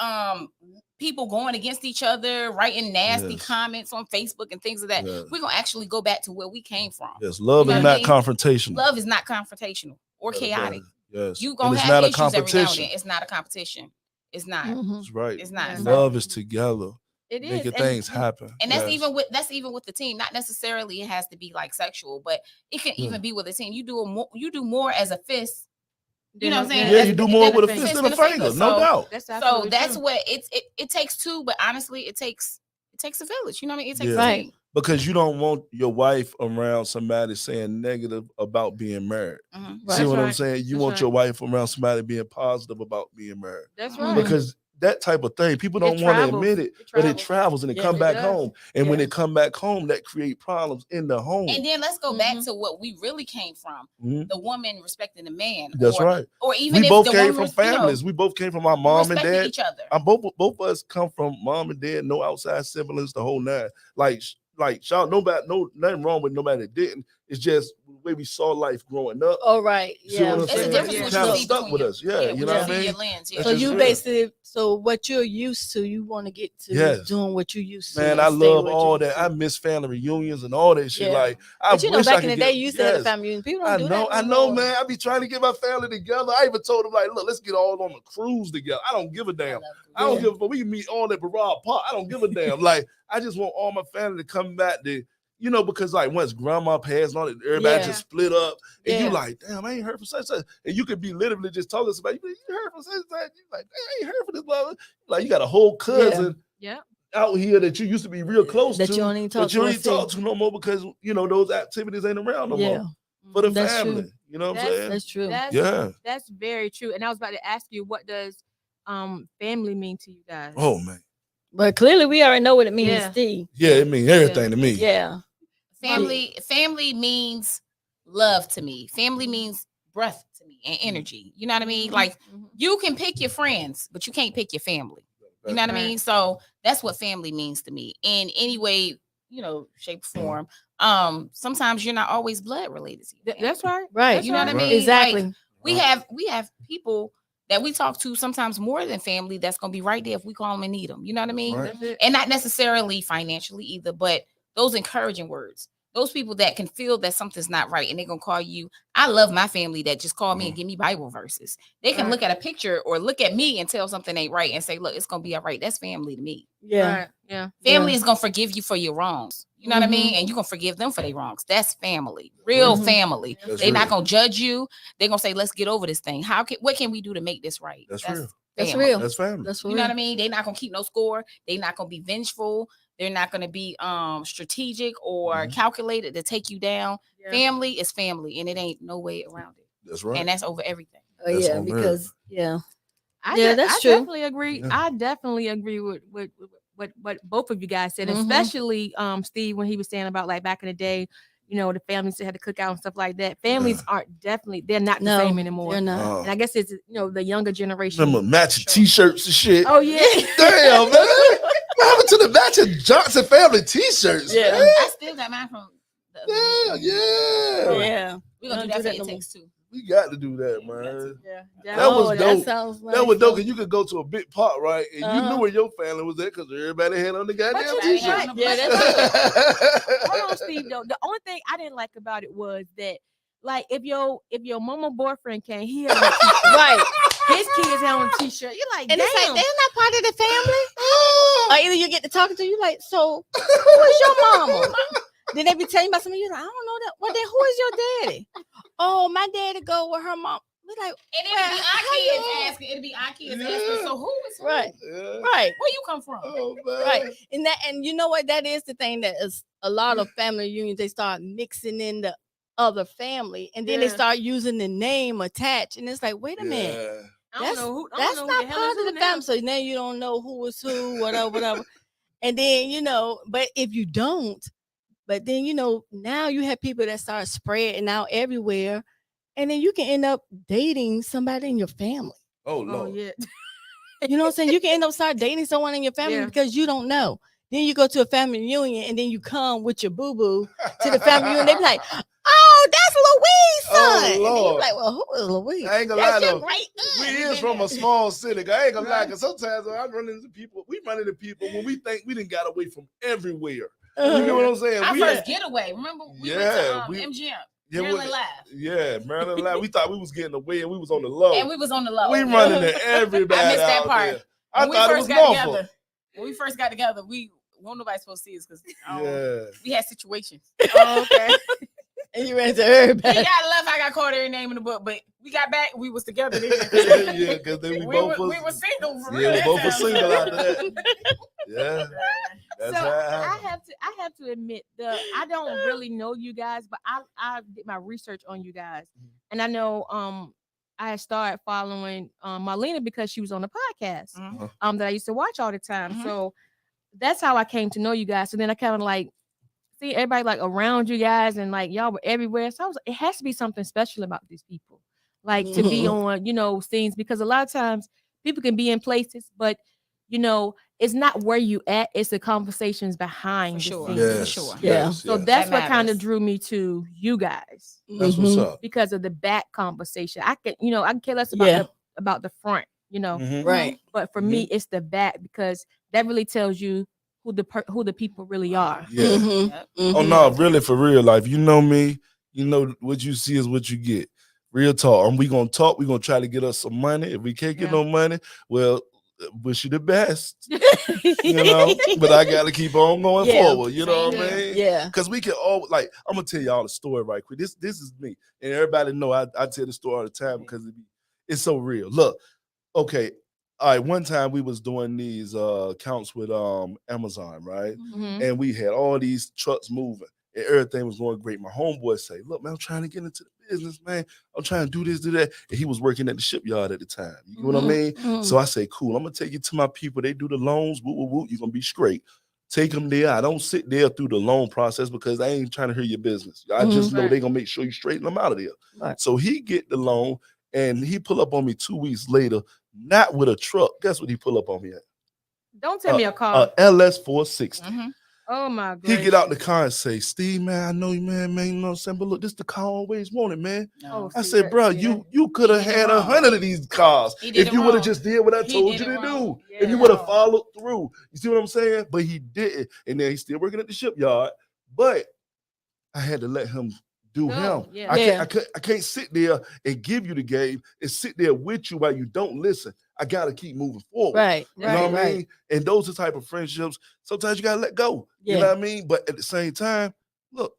people going against each other, writing nasty comments on Facebook and things of that. We're gonna actually go back to where we came from.
Yes, love is not confrontational.
Love is not confrontational or chaotic.
Yes,
you gonna have issues every now and then. It's not a competition. It's not.
That's right.
It's not.
Love is together.
It is
making things happen.
And that's even with the team. Not necessarily it has to be like sexual, but it can even be with a team. You do more as a fist. You know what I'm saying?
Yeah, you do more with a fist than a finger, no doubt.
So that's what it takes two, but honestly, it takes a village. You know what I mean? It takes a team.
Because you don't want your wife around somebody saying negative about being married. See what I'm saying? You want your wife around somebody being positive about being married.
That's right.
Because that type of thing, people don't want to admit it, but it travels and it come back home. And when it come back home, that create problems in the home.
And then let's go back to what we really came from: the woman respecting the man.
That's right.
Or even
we
if
both
the
came
woman
from families. We both came from our mom and dad.
Each other.
Both of us come from mom and dad, no outside siblings, the whole nine. Like y'all, nothing wrong with nobody that didn't. It's just the way we saw life growing up.
Oh, right.
Yeah.
It's a difference
kind of stuck with us. Yeah, you know what I mean?
So you basically, what you're used to, you want to get to doing what you used to.
Man, I love all that. I miss family reunions and all that shit. Like,
but you know, back in the day, you used to have a family reunion. People don't do that.
I know, man. I be trying to get my family together. I even told them, like, look, let's get all on a cruise together. I don't give a damn. I don't give a fuck. We can meet all at Barrage Park. I don't give a damn. Like, I just want all my family to come back to, you know, because like once grandma passed on it, everybody just split up. And you like, damn, I ain't heard from such. And you could be literally just talking to somebody. You heard from such. You like, I ain't heard from this brother. Like you got a whole cousin out here that you used to be real close to.
You don't even talk
to no more because, you know, those activities ain't around no more. For the family. True. You know what I'm saying?
That's true.
That's very true. And I was about to ask you, what does family mean to you guys?
Oh, man.
But clearly we already know what it means, Steve.
Yeah, it means everything to me.
Yeah.
Family means love to me. Family means breath to me and energy. You know what I mean? Like you can pick your friends, but you can't pick your family. You know what I mean? So that's what family means to me. In any way, you know, shape, form. Sometimes you're not always blood related to you.
That's right.
Right.
You know what I mean?
Exactly.
Like, we have people that we talk to sometimes more than family that's going to be right there if we call them and need them. You know what I mean?
Right.
And not necessarily financially either, but those encouraging words, those people that can feel that something's not right and they're going to call you. I love my family that just call me and give me Bible verses. They can look at a picture or look at me and tell something ain't right and say, look, it's going to be all right. That's family to me.
Yeah.
Right. Yeah.
Family is going to forgive you for your wrongs. You know what I mean? And you're going to forgive them for their wrongs. That's family, real family. They're not going to judge you. They're going to say, let's get over this thing. What can we do to make this right?
That's real.
That's real.
That's family.
That's real.
You know what I mean? They're not going to keep no score. They're not going to be vengeful. They're not going to be strategic or calculated to take you down. Yeah. Family is family, and it ain't no way around it.
That's right.
And that's over everything.
Oh, yeah, because
that's true. Definitely agree. Yeah. I definitely agree with what both of you guys said, especially Steve, when he was saying about like back in the day, you know, the families that had to cook out and stuff like that. Families aren't definitely, they're not the same anymore.
They're not.
And I guess it's, you know, the younger generation.
Remember matching t-shirts and shit.
Oh yeah.
Damn, man. What happened to the matching Johnson family t-shirts?
Yeah.
Man?
I still got mine from
Yeah.
We're gonna do that for your takes too.
We got to do that, man.
Yeah.
That was dope.
That
was dope because you could go to a big park, right? And you knew where your family was at because everybody had on the goddamn t-shirt.
Right. Yeah, that's hold on, Steve. Though the only thing I didn't like about it was that, like, if your mama boyfriend came, he had on a t-shirt. Right. His kids had on a t-shirt. You're like,
and
damn.
It's like, they're not part of the family. Or either you get to talking to you like, so who's your mama? Then they be telling you about something. You're like, I don't know that. Well, then who is your daddy? Oh, my daddy go with her mom. We're like,
and it'll be our kids asking. It'll be our kids asking. So who is who?
Right? Right.
Where you come from?
Oh,
right. And you know what? That is the thing that is a lot of family reunions. They start mixing in the other family, and then they start using the name attached, and it's like, wait a minute. That's not part of the family. So now you don't know who is who, whatever. And then, you know, but if you don't, but then, you know, now you have people that start spreading out everywhere, and then you can end up dating somebody in your family.
Oh, Lord.
Yeah.
You know what I'm saying? You can end up start dating someone in your family because you don't know. Then you go to a family reunion, and then you come with your boo-boo to the family reunion. They be like, oh, that's Louise's son.
Oh, Lord.
And you like, well, who is Louise?
I ain't gonna lie, though.
We
is from a small city. I ain't gonna lie, because sometimes I run into people, when we think we done got away from everywhere. You know what I'm saying?
Our first getaway. Remember, we went to MGM.
Yeah,
Maryland Live.
Yeah, Maryland Live. We thought we was getting away, and we was on the low.
And we was on the low.
We running to everybody.
I missed that
out
part.
There. I thought it was
together. When we first got together, won't nobody supposed to see us because we had situations.
Oh, okay. And you ran to everybody.
We got left. I got called every name in the book, but we got back. We was together.
Yeah, because then
we were single for real.
Yeah, we both were single out there. Yeah.
So I have to admit, I don't really know you guys, but I did my research on you guys, and I know I started following Marlena because she was on the podcast that I used to watch all the time. So that's how I came to know you guys. So then I kind of like see everybody like around you guys, and like y'all were everywhere. So it has to be something special about these people, like to be on, you know, scenes, because a lot of times people can be in places, but you know, it's not where you at, it's the conversations behind the scenes.
Yes,
for sure.
Yeah.
So that's what kind of drew me to you guys.
That's what's up.
Because of the back conversation. I can care less about the front, you know.
Right.
But for me, it's the back, because that really tells you who the people really are.
Yeah. Oh no, really, for real life. You know me, you know what you see is what you get. Real talk. And we gonna talk, we gonna try to get us some money. If we can't get no money, well, wish you the best, you know, but I got to keep on going forward. You know what I mean?
Yeah.
Because we can all, like, I'm going to tell y'all a story right quick. This is me. And everybody know I tell the story all the time because it's so real. Look, okay. All right. One time we was doing these accounts with Amazon, right? And we had all these trucks moving and everything was going great. My homeboy say, look, man, I'm trying to get into the business, man. I'm trying to do this, do that. And he was working at the shipyard at the time. You know what I mean? So I say, cool, I'm going to take you to my people. They do the loans. Woo, woo, woo. You're going to be straight. Take them there. I don't sit there through the loan process because I ain't trying to hear your business. I just know they're going to make sure you straighten them out of there. Right. So he get the loan and he pull up on me 2 weeks later, not with a truck. Guess what he pull up on me at?
Don't tell me a car.
LS 460.
Oh my God.
He get out the car and say, Steve, man, I know you, man, you know what I'm saying? But look, this the car I always wanted, man. I said, bro, you could have had 100 of these cars if you would have just did what I told you to do. Yeah. If you would have followed through. You see what I'm saying? But he didn't. And then he's still working at the shipyard. But I had to let him do him. Yeah. I can't sit there and give you the game and sit there with you while you don't listen. I gotta keep moving forward.
Right.
You know what I mean? And those are the type of friendships, sometimes you gotta let go. You know what I mean? But at the same time, look,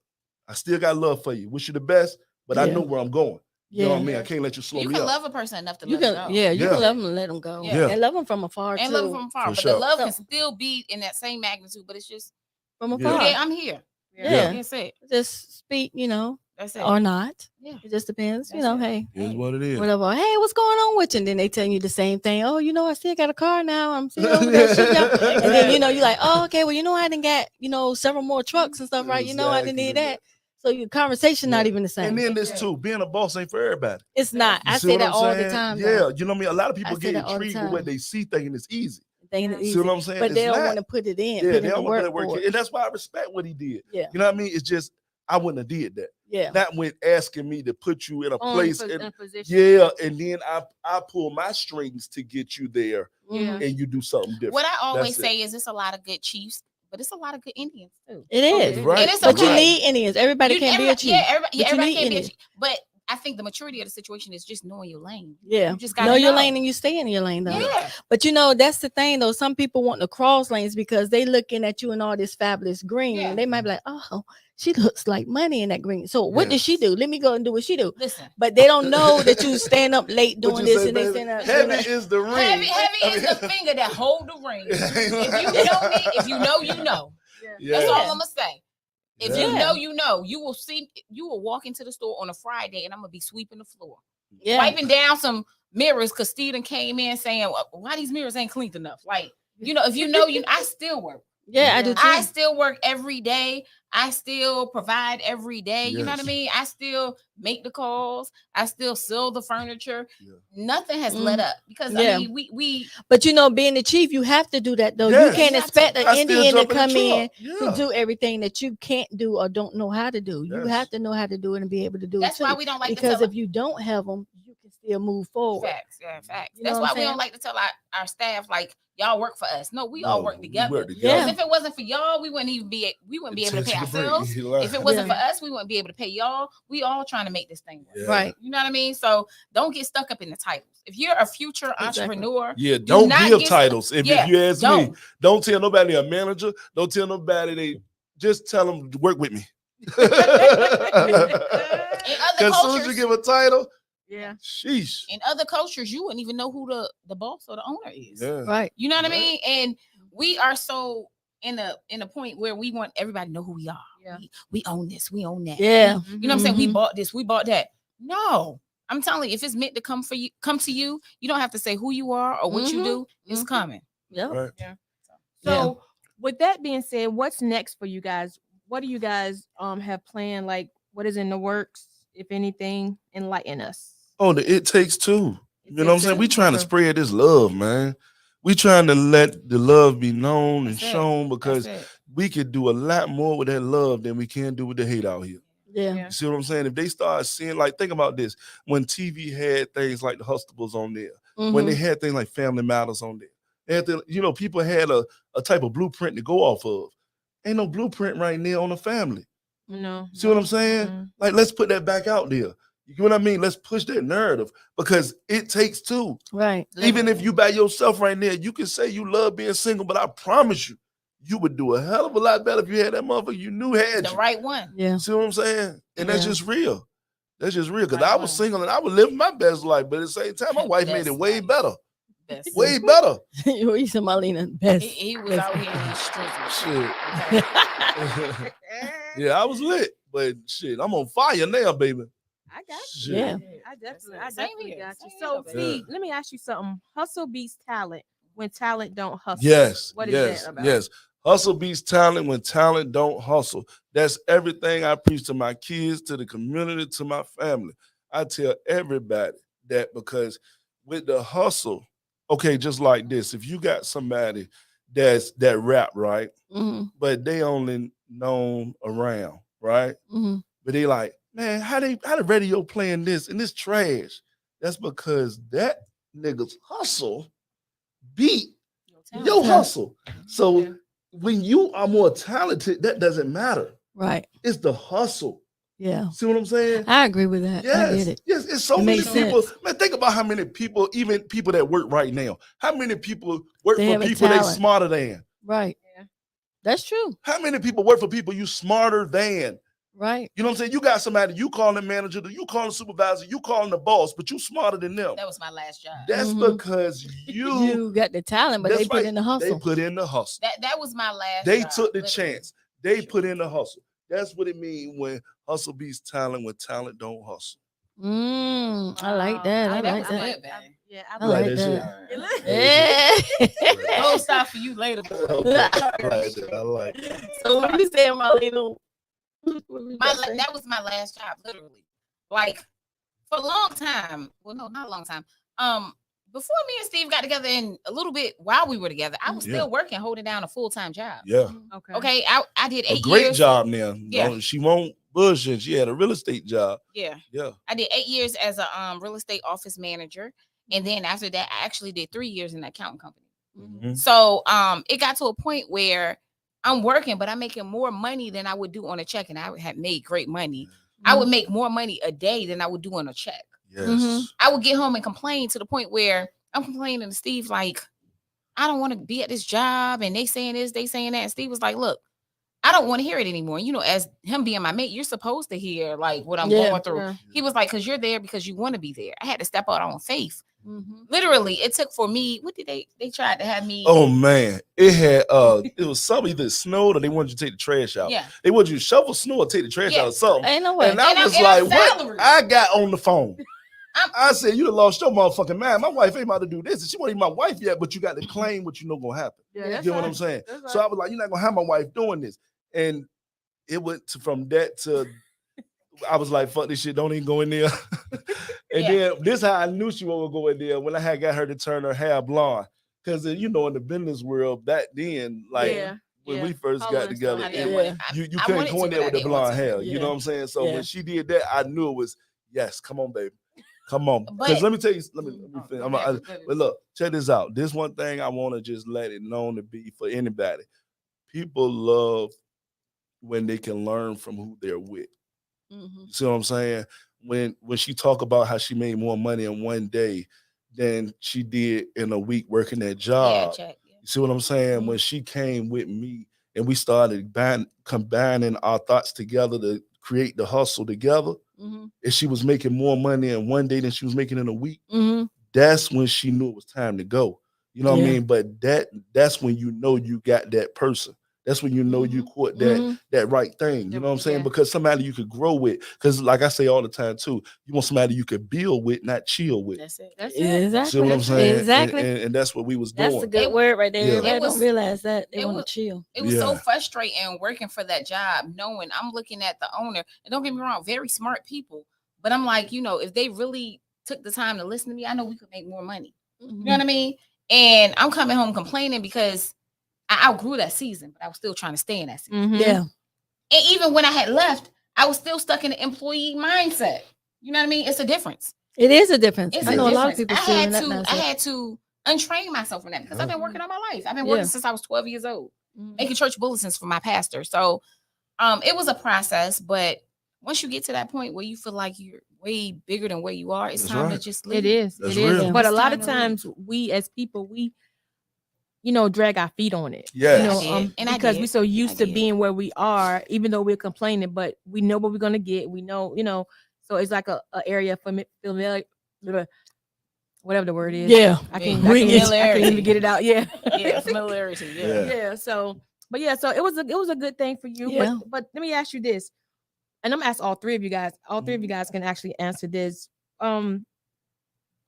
I still got love for you. Wish you the best, but I know where I'm going. You know what I mean? I can't let you slow
You
me
can
up.
love a person enough to
You
let them
can,
go.
yeah, you
Yeah.
can love them and let them go.
Yeah.
And love them from afar
And
too.
love them from afar.
For
But
sure.
the love
So-
can still be in that same magnitude, but it's just,
From
Yeah.
afar.
yeah, I'm here.
Yeah.
That's it.
Just speak,
That's it.
or not.
Yeah.
It just depends.
That's it.
Hey,
Here's what it is.
whatever. Hey, what's going on with you? And then they tell you the same thing. Oh, I still got a car now. I'm still over there shooting y'all. And then you're like, oh, okay. Well, I didn't get several more trucks and stuff, right? I didn't need that. So your conversation not even the same.
And then this too, being a boss ain't for everybody.
It's not.
You
I
see
say
what
that
I'm
all the
saying?
time.
Yeah,
though.
you know what I mean? A lot of people
I say
get
that all the
intrigued with what
time.
they see thinking it's easy.
Thinking it's
See
easy.
what I'm saying?
But they
It's
don't
not.
want to put it in.
Yeah,
put
they
in the
don't want
work
that work.
for it.
And that's why I respect what he did.
Yeah.
You know what I mean? It's just I wouldn't have did that.
Yeah.
Not when asking me to put you in a place.
in a
And,
position.
yeah, and then I pull my strings to get you there,
Mhm.
and you do something different.
What I always
That's it.
say is it's a lot of good chiefs, but it's a lot of good Indians too.
It is.
Right.
And it's
But you
okay.
need Indians. Everybody
You-
can't be a chief.
Yeah, everybody
But you
can't
need
be a
Indians.
chief. But I think the maturity of the situation is just knowing your lane.
Yeah.
You just gotta
know your
know.
lane and you stay in your lane though.
Yeah.
But that's the thing though. Some people want to cross lanes because they looking at you in all this fabulous green.
Yeah.
And they might be like, oh, she looks like money in that green. So what does she
Yes.
do? Let me go and do what she do.
Listen.
But they don't know that you stand up late
What
doing
you
this
say,
and they
baby?
stand up.
Heavy is the ring.
Heavy is the finger that hold the ring. If you know me, if you know, you know.
Yeah.
That's all I'm gonna say. If
Yeah.
you know, you know. You will walk into the store on a Friday and I'm gonna be sweeping the floor.
Yeah.
Wiping down some mirrors because Steven came in saying, why these mirrors ain't cleaned enough? Like, if you know, I still work.
Yeah, I do too.
I still work every day. I still provide every day. You know what I
Yes.
mean? I still make the calls. I still sell the furniture.
Yeah.
Nothing has let up because
Yeah.
I mean, we
But being the chief, you have to do that though.
Yes.
You can't
You have
expect
to.
an
I still
Indian to
jump in the
come in
truck.
to do everything that you can't do or don't know how to do. You
Yes.
have to know how to do it and be able to do
that's
it too.
why we don't like
Because
to tell
if you don't have them, you can still move forward.
facts. Yeah, facts.
You know
That's
what
why
I'm
we
saying?
don't like to tell our staff like y'all work for us. No, we all
No,
work
we
together.
work
Yeah.
Because if it wasn't for y'all, we wouldn't even be able to pay ourselves. If it wasn't for us, we wouldn't be able to pay y'all. We all trying to make this thing work.
Yeah.
Right.
You know what I mean? So don't get stuck up in the titles. If you're a future entrepreneur,
Yeah, don't
not
give
get-
titles. If
Yeah,
you ask me,
don't.
don't tell nobody a manager. Don't tell nobody they just tell them to work with me.
In
Because
other
as soon as you
cultures,
give a title,
Yeah.
sheesh.
in other cultures, you wouldn't even know who the boss or the owner is.
Yeah.
Right.
You know what I
Right.
mean? And we are so in a point where we want everybody to know who we are.
Yeah.
We own this, we own that.
Yeah.
You know what I'm saying? We
Mhm.
bought this, we bought that. No. I'm telling you, if it's meant to come to you, you don't have to say who you are or what you
Mhm.
do. It's
Mhm.
coming.
Yep.
Right.
So with that being said, what's next for you guys? What do you guys have planned? Like what is in the works? If anything, enlighten us.
Oh, It Takes Two. You know what I'm saying? We trying to
Okay.
spread this love, man. We trying to let the love be known and
That's it.
shown because
That's it.
we could do a lot more with that love than we can do with the hate out here.
Yeah.
Yeah.
You see what I'm saying? If they start seeing, like, think about this: when TV had things like the Hustables on there, when they
Mhm.
had things like Family Matters on there, they had to, people had a type of blueprint to go off of. Ain't no blueprint right now on the family.
No.
See what I'm saying?
Mhm.
Like, let's put that back out there. You get what I mean? Let's push that narrative because it takes two.
Right.
Even if you by yourself right now, you can say you love being single, but I promise you, you would do a hell of a lot better if you had that motherfucker you knew had
The
you.
right one.
Yeah.
See what I'm saying? And that's
Yeah.
just real. That's just real. Because
Right
I was
on.
single and I was living my best life, but at the same time, my wife made it
Best
way
life.
better.
Best.
Way better.
You said Marlena best.
He was out here in these streets.
Shit. Yeah, I was lit. But shit, I'm on fire now, baby.
I got you.
Shit.
Yeah.
I definitely
Same
got
here.
you.
Same
So,
here,
see,
baby.
let me ask you something. Hustle beats talent when talent don't hustle.
Yes.
What is
yes,
that about?
Yes. Hustle beats talent when talent don't hustle. That's everything I preach to my kids, to the community, to my family. I tell everybody that because with the hustle, okay, just like this, if you got somebody that rap, right?
Mhm.
But they only known around, right?
Mhm.
But they like, man, how the radio playing this and this trash? That's because that nigga's hustle beat your hustle. So
Yeah.
when you are more talented, that doesn't matter.
Right.
It's the hustle.
Yeah.
See what I'm saying?
I agree with that. I
Yes,
get it.
yes. It's so
It
many
makes
people.
sense.
Man, think about how many people, even people that work right now, how many people work
They
for
have a
people they
talent.
smarter than?
Right.
Yeah.
That's true.
How many people work for people you smarter than?
Right.
You know what I'm saying? You got somebody, you calling the manager, you calling the supervisor, you calling the boss, but you smarter than them.
That was my last job.
That's
Mhm.
because
You got the talent, but
that's
they put
right.
in the hustle.
They put in the hustle.
That was my last
They
job,
took the
literally.
chance. They put in the hustle. That's what it means when hustle beats talent, when talent don't hustle.
I like that. I
That
like
was
that.
good, babe.
Yeah,
I like
shit?
that. Yeah.
Gold star for you later.
Okay. I like that.
So when you say Marlena,
That was my last job, literally. Like for a long time. Well, no, not a long time. Before me and Steve got together, and a little bit while we were together, I was still working, holding down a full-time job.
Yeah.
Okay. I did 8 years.
A great job now.
Yeah.
No, she won't bullshit. She had a real estate job.
Yeah.
Yeah.
I did 8 years as a real estate office manager. And then after that, I actually did 3 years in an accounting company.
Mhm.
So it got to a point where I'm working, but I'm making more money than I would do on a check. And I had made great money. I would make more money a day than I would do on a check.
Yes.
I would get home and complain to the point where I'm complaining to Steve, like, I don't want to be at this job. And they saying this, they saying that. And Steve was like, look, I don't want to hear it anymore. You know, as him being my mate, you're supposed to hear like what I'm going through.
Yeah.
He was like, because you're there because you want to be there. I had to step out on faith. Literally, it took for me. What did they tried to have me?
Oh man, it had it was something that snowed or they wanted you to take the trash out.
Yeah.
They wanted you to shovel snow or take the trash out or something.
Ain't no way.
And I was
I'm
like, what?
salary.
I got on the phone. I said, you done lost your motherfucking mind. My wife ain't about to do this. And she wasn't even my wife yet, but you got to claim what you know gonna happen.
Yeah,
You get what I'm saying? So I was like, you're not gonna have my wife doing this. And it went from that to I was like, fuck this shit, don't even go in there. And then this how I knew she wasn't going in there when I had got her to turn her hair blonde. Because you know, in the business world back then, like when we first got together, you couldn't go in there with the blonde hair. You know what I'm saying? So when she did that, I knew it was yes, come on, baby. Come on. Because let me tell you, let me finish. But look, check this out. This one thing I want to just let it known to be for anybody. People love when they can learn from who they're with. You see what I'm saying? When she talk about how she made more money in one day than she did in a week working that job. You see what I'm saying? When she came with me and we started combining our thoughts together to create the hustle together, and she was making more money in one day than she was making in a week, that's when she knew it was time to go. You know what I mean? But that's when you know you got that person. That's when you know you caught that right thing. You know what I'm saying? Because somebody you could grow with. Because like I say all the time too, you want somebody you could build with, not chill with.
That's it.
Exactly.
See what I'm saying?
Exactly.
And that's what we was doing.
That's a good word right there.
Yeah.
Everybody don't realize that. They want to chill.
It was so frustrating working for that job, knowing I'm looking at the owner. And don't get me wrong, very smart people. But I'm like, you know, if they really took the time to listen to me, I know we could make more money. You know what I mean? And I'm coming home complaining because I outgrew that season, but I was still trying to stay in that season.
Yeah.
And even when I had left, I was still stuck in the employee mindset. You know what I mean? It's a difference.
It is a difference.
It's
I know a lot of people
I
still in that mindset.
had to untrain myself from that because I've been working all my life. I've been working since I was 12 years old, making church bulletins for my pastor. So it was a process, but once you get to that point where you feel like you're way bigger than where you are, it's time to just leave.
It is.
That's
It is.
real.
But a
It's
lot
time
of
to
times we as people, we drag our feet on it.
Yes.
You know, because we're so used to being where we are, even though we're complaining, but we know what we're gonna get. We know, so it's like a area for familiar, whatever the word is.
Yeah.
I can't even get it out. Yeah.
Yeah, familiarity.
Yeah. So it was a good thing for you.
Yeah.
But let me ask you this, and I'm gonna ask all three of you guys. All three of you guys can actually answer this.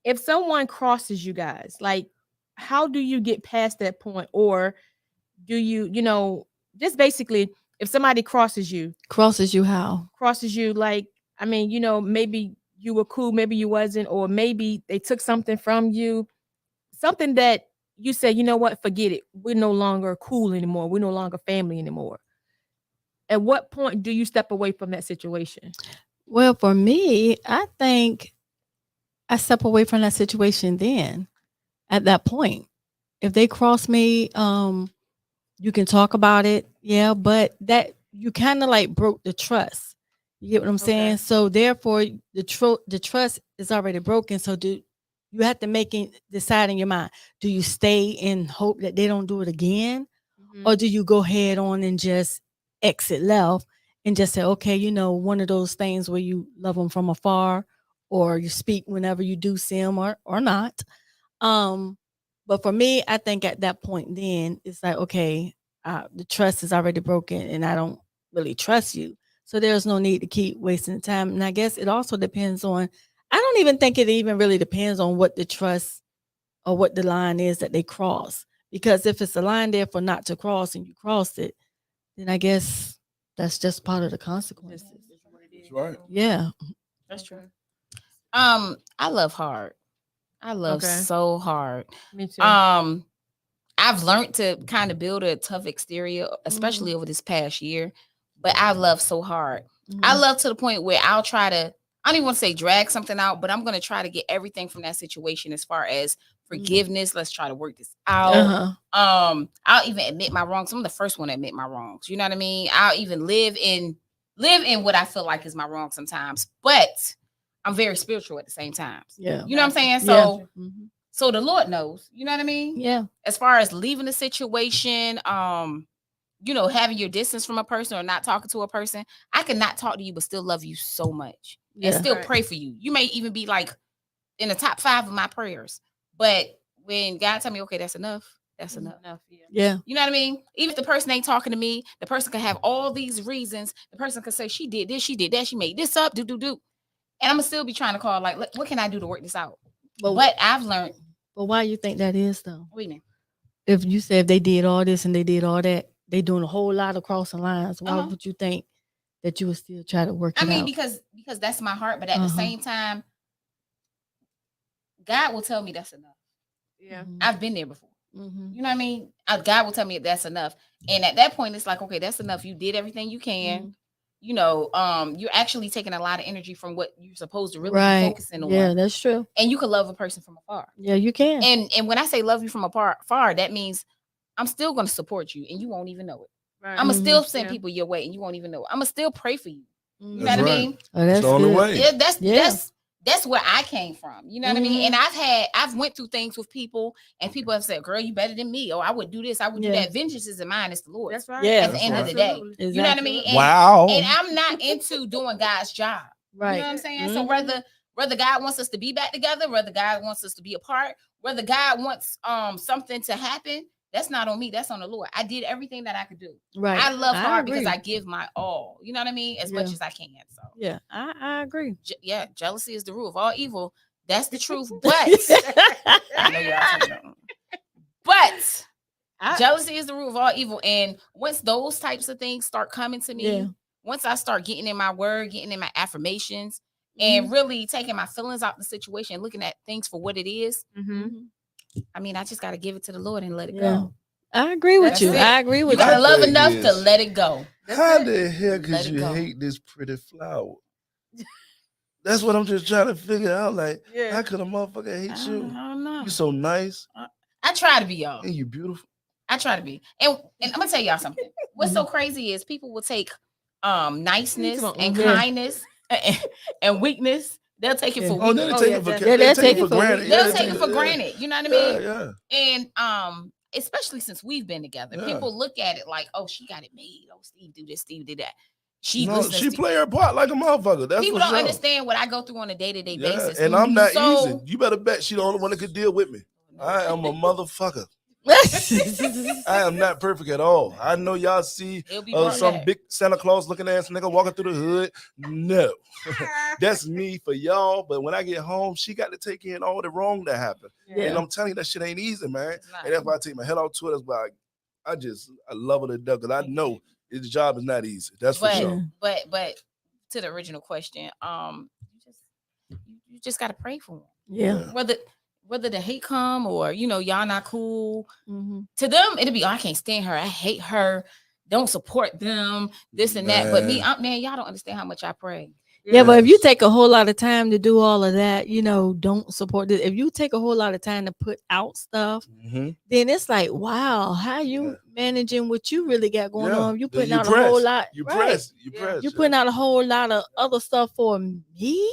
If someone crosses you guys, like, how do you get past that point? Or do you, just basically, if somebody crosses you
how?
Like, I mean, maybe you were cool, maybe you wasn't, or maybe they took something from you, something that you said, you know what, forget it. We're no longer cool anymore. We're no longer family anymore. At what point do you step away from that situation?
Well, for me, I think I step away from that situation then. At that point, if they cross me, you can talk about it, but that you kind of like broke the trust. You get what I'm saying? So therefore, the trust is already broken. So you have to decide in your mind: do you stay in hope that they don't do it again, or do you go head on and just exit left
and just say, okay, one of those things where you love them from afar, or you speak whenever you do see them, or not. But for me, I think at that point, then it's like, okay, the trust is already broken, and I don't really trust you. So there's no need to keep wasting time. And I guess it also depends on. I don't even think it even really depends on what the trust or what the line is that they cross. Because if it's a line there for not to cross and you crossed it, then I guess that's just part of the consequences.
That's right.
Yeah.
That's true. I love hard. I love so hard.
Me too.
I've learned to kind of build a tough exterior, especially over this past year. But I love so hard. I love to the point where I'll try to, I don't even want to say drag something out, but I'm going to try to get everything from that situation as far as forgiveness. Let's try to work this out. I'll even admit my wrongs. I'm the first one to admit my wrongs. You know what I mean? I'll even live in what I feel like is my wrong sometimes, but I'm very spiritual at the same time.
Yeah.
You know what I'm saying? So, so the Lord knows, you know what I mean?
Yeah.
As far as leaving the situation, having your distance from a person or not talking to a person, I could not talk to you, but still love you so much and still pray for you. You may even be like in the top 5 of my prayers. But when God tell me, okay, that's enough, that's enough.
Yeah.
You know what I mean? Even if the person ain't talking to me, the person can have all these reasons. The person can say, she did this, she did that, she made this up, do. And I'm going to still be trying to call, like, what can I do to work this out? But I've learned.
But why you think that is, though?
What do you mean?
If you said they did all this and they did all that, they doing a whole lot of crossing lines. Why would you think that you would still try to work it out?
Because that's my heart. But at the same time, God will tell me that's enough.
Yeah.
I've been there before. You know what I mean? God will tell me that's enough. And at that point, it's like, okay, that's enough. You did everything you can. You're actually taking a lot of energy from what you're supposed to really be focusing on.
Yeah, that's true.
And you can love a person from afar.
Yeah, you can.
And when I say love you from afar, that means I'm still going to support you and you won't even know it. Right. I'm going to still send people your way and you won't even know it. I'm going to still pray for you. You know what I mean?
Oh, that's
the only way.
Yeah, that's where I came from. You know what I mean? And I've went through things with people and people have said, girl, you better than me. Or I would do this. I would do that. Vengeance isn't mine. It's the Lord.
That's right.
Yeah.
At the end of the day. Exactly. You know what I mean? And,
wow.
And I'm not into doing God's job.
Right.
You know what I'm saying? So whether God wants us to be back together, whether God wants us to be apart, whether God wants something to happen, that's not on me. That's on the Lord. I did everything that I could do.
Right.
I love hard because I give my all. You know what I mean? As much as I can. So
yeah, I agree.
Jealousy is the root of all evil. That's the truth. But I know y'all but jealousy is the root of all evil. And once those types of things start coming to me, once I start getting in my word, getting in my affirmations, and really taking my feelings out the situation, looking at things for what it is. I mean, I just got to give it to the Lord and let it go.
I agree with you. I agree with you.
You got to love enough to let it go.
How the hell could you hate this pretty flower? That's what I'm just trying to figure out. Like, how could a motherfucker hate you?
I don't know.
You so nice.
I try to be, y'all.
And you beautiful.
I try to be. And I'm going to tell y'all something. What's so crazy is people will take niceness and kindness and weakness. They'll take it for weakness.
They'll take it for granted.
They'll take it for granted. You know what I mean?
Yeah.
And especially since we've been together, people look at it like, oh, she got it made. Oh, Steve do this, Steve did that. She
play her part like a motherfucker. That's
people don't understand what I go through on a day-to-day basis.
And I'm not easy. You better bet she the only one that could deal with me. I am a motherfucker. I am not perfect at all. I know y'all see some big Santa Claus looking ass nigga walking through the hood. No, that's me for y'all. But when I get home, she got to take in all the wrong that happened. And I'm telling you, that shit ain't easy, man. And that's why I take my head off to it. That's why I love her to death because I know the job is not easy. That's for sure.
But to the original question, you just got to pray for them.
Yeah.
Whether the hate come or, y'all not cool. To them, it'll be, I can't stand her. I hate her. Don't support them, this and that. But me, y'all don't understand how much I pray.
Yeah, but if you take a whole lot of time to do all of that, don't support this. If you take a whole lot of time to put out stuff, then it's like, wow, how you managing what you really got going on? You putting out a whole lot.
You
putting out a whole lot of other stuff for me.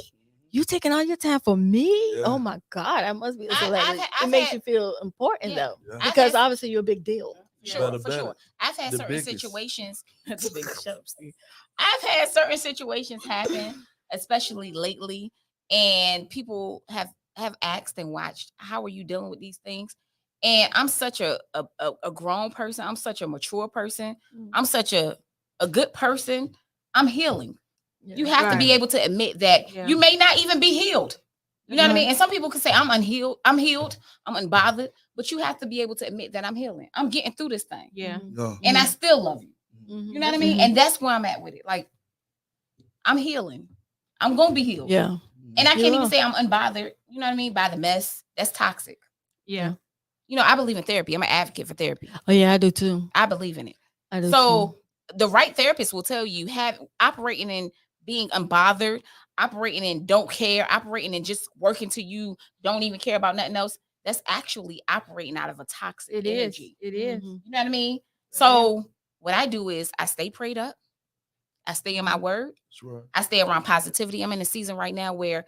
You taking all your time for me? Yeah. Oh my God, I must be. It makes you feel important though, because obviously you're a big deal.
For sure. I've had certain situations. I've had certain situations happen, especially lately, and people have asked and watched, how are you dealing with these things? And I'm such a grown person. I'm such a mature person. I'm such a good person. I'm healing. You have to be able to admit that you may not even be healed. You know what I mean? And some people can say, I'm unhealed, I'm healed, I'm unbothered, but you have to be able to admit that I'm healing. I'm getting through this thing.
Yeah.
And I still love you. You know what I mean? And that's where I'm at with it. Like, I'm healing. I'm going to be healed.
Yeah.
And I can't even say I'm unbothered, you know what I mean, by the mess. That's toxic.
Yeah.
You know, I believe in therapy. I'm an advocate for therapy.
Oh, yeah, I do too.
I believe in it.
I do
So
too.
the right therapist will tell you, operating in being unbothered, operating in don't care, operating in just working till you don't even care about nothing else. That's actually operating out of a toxic energy.
It is.
You know what I mean? So what I do is I stay prayed up. I stay in my word.
Sure.
I stay around positivity. I'm in a season right now where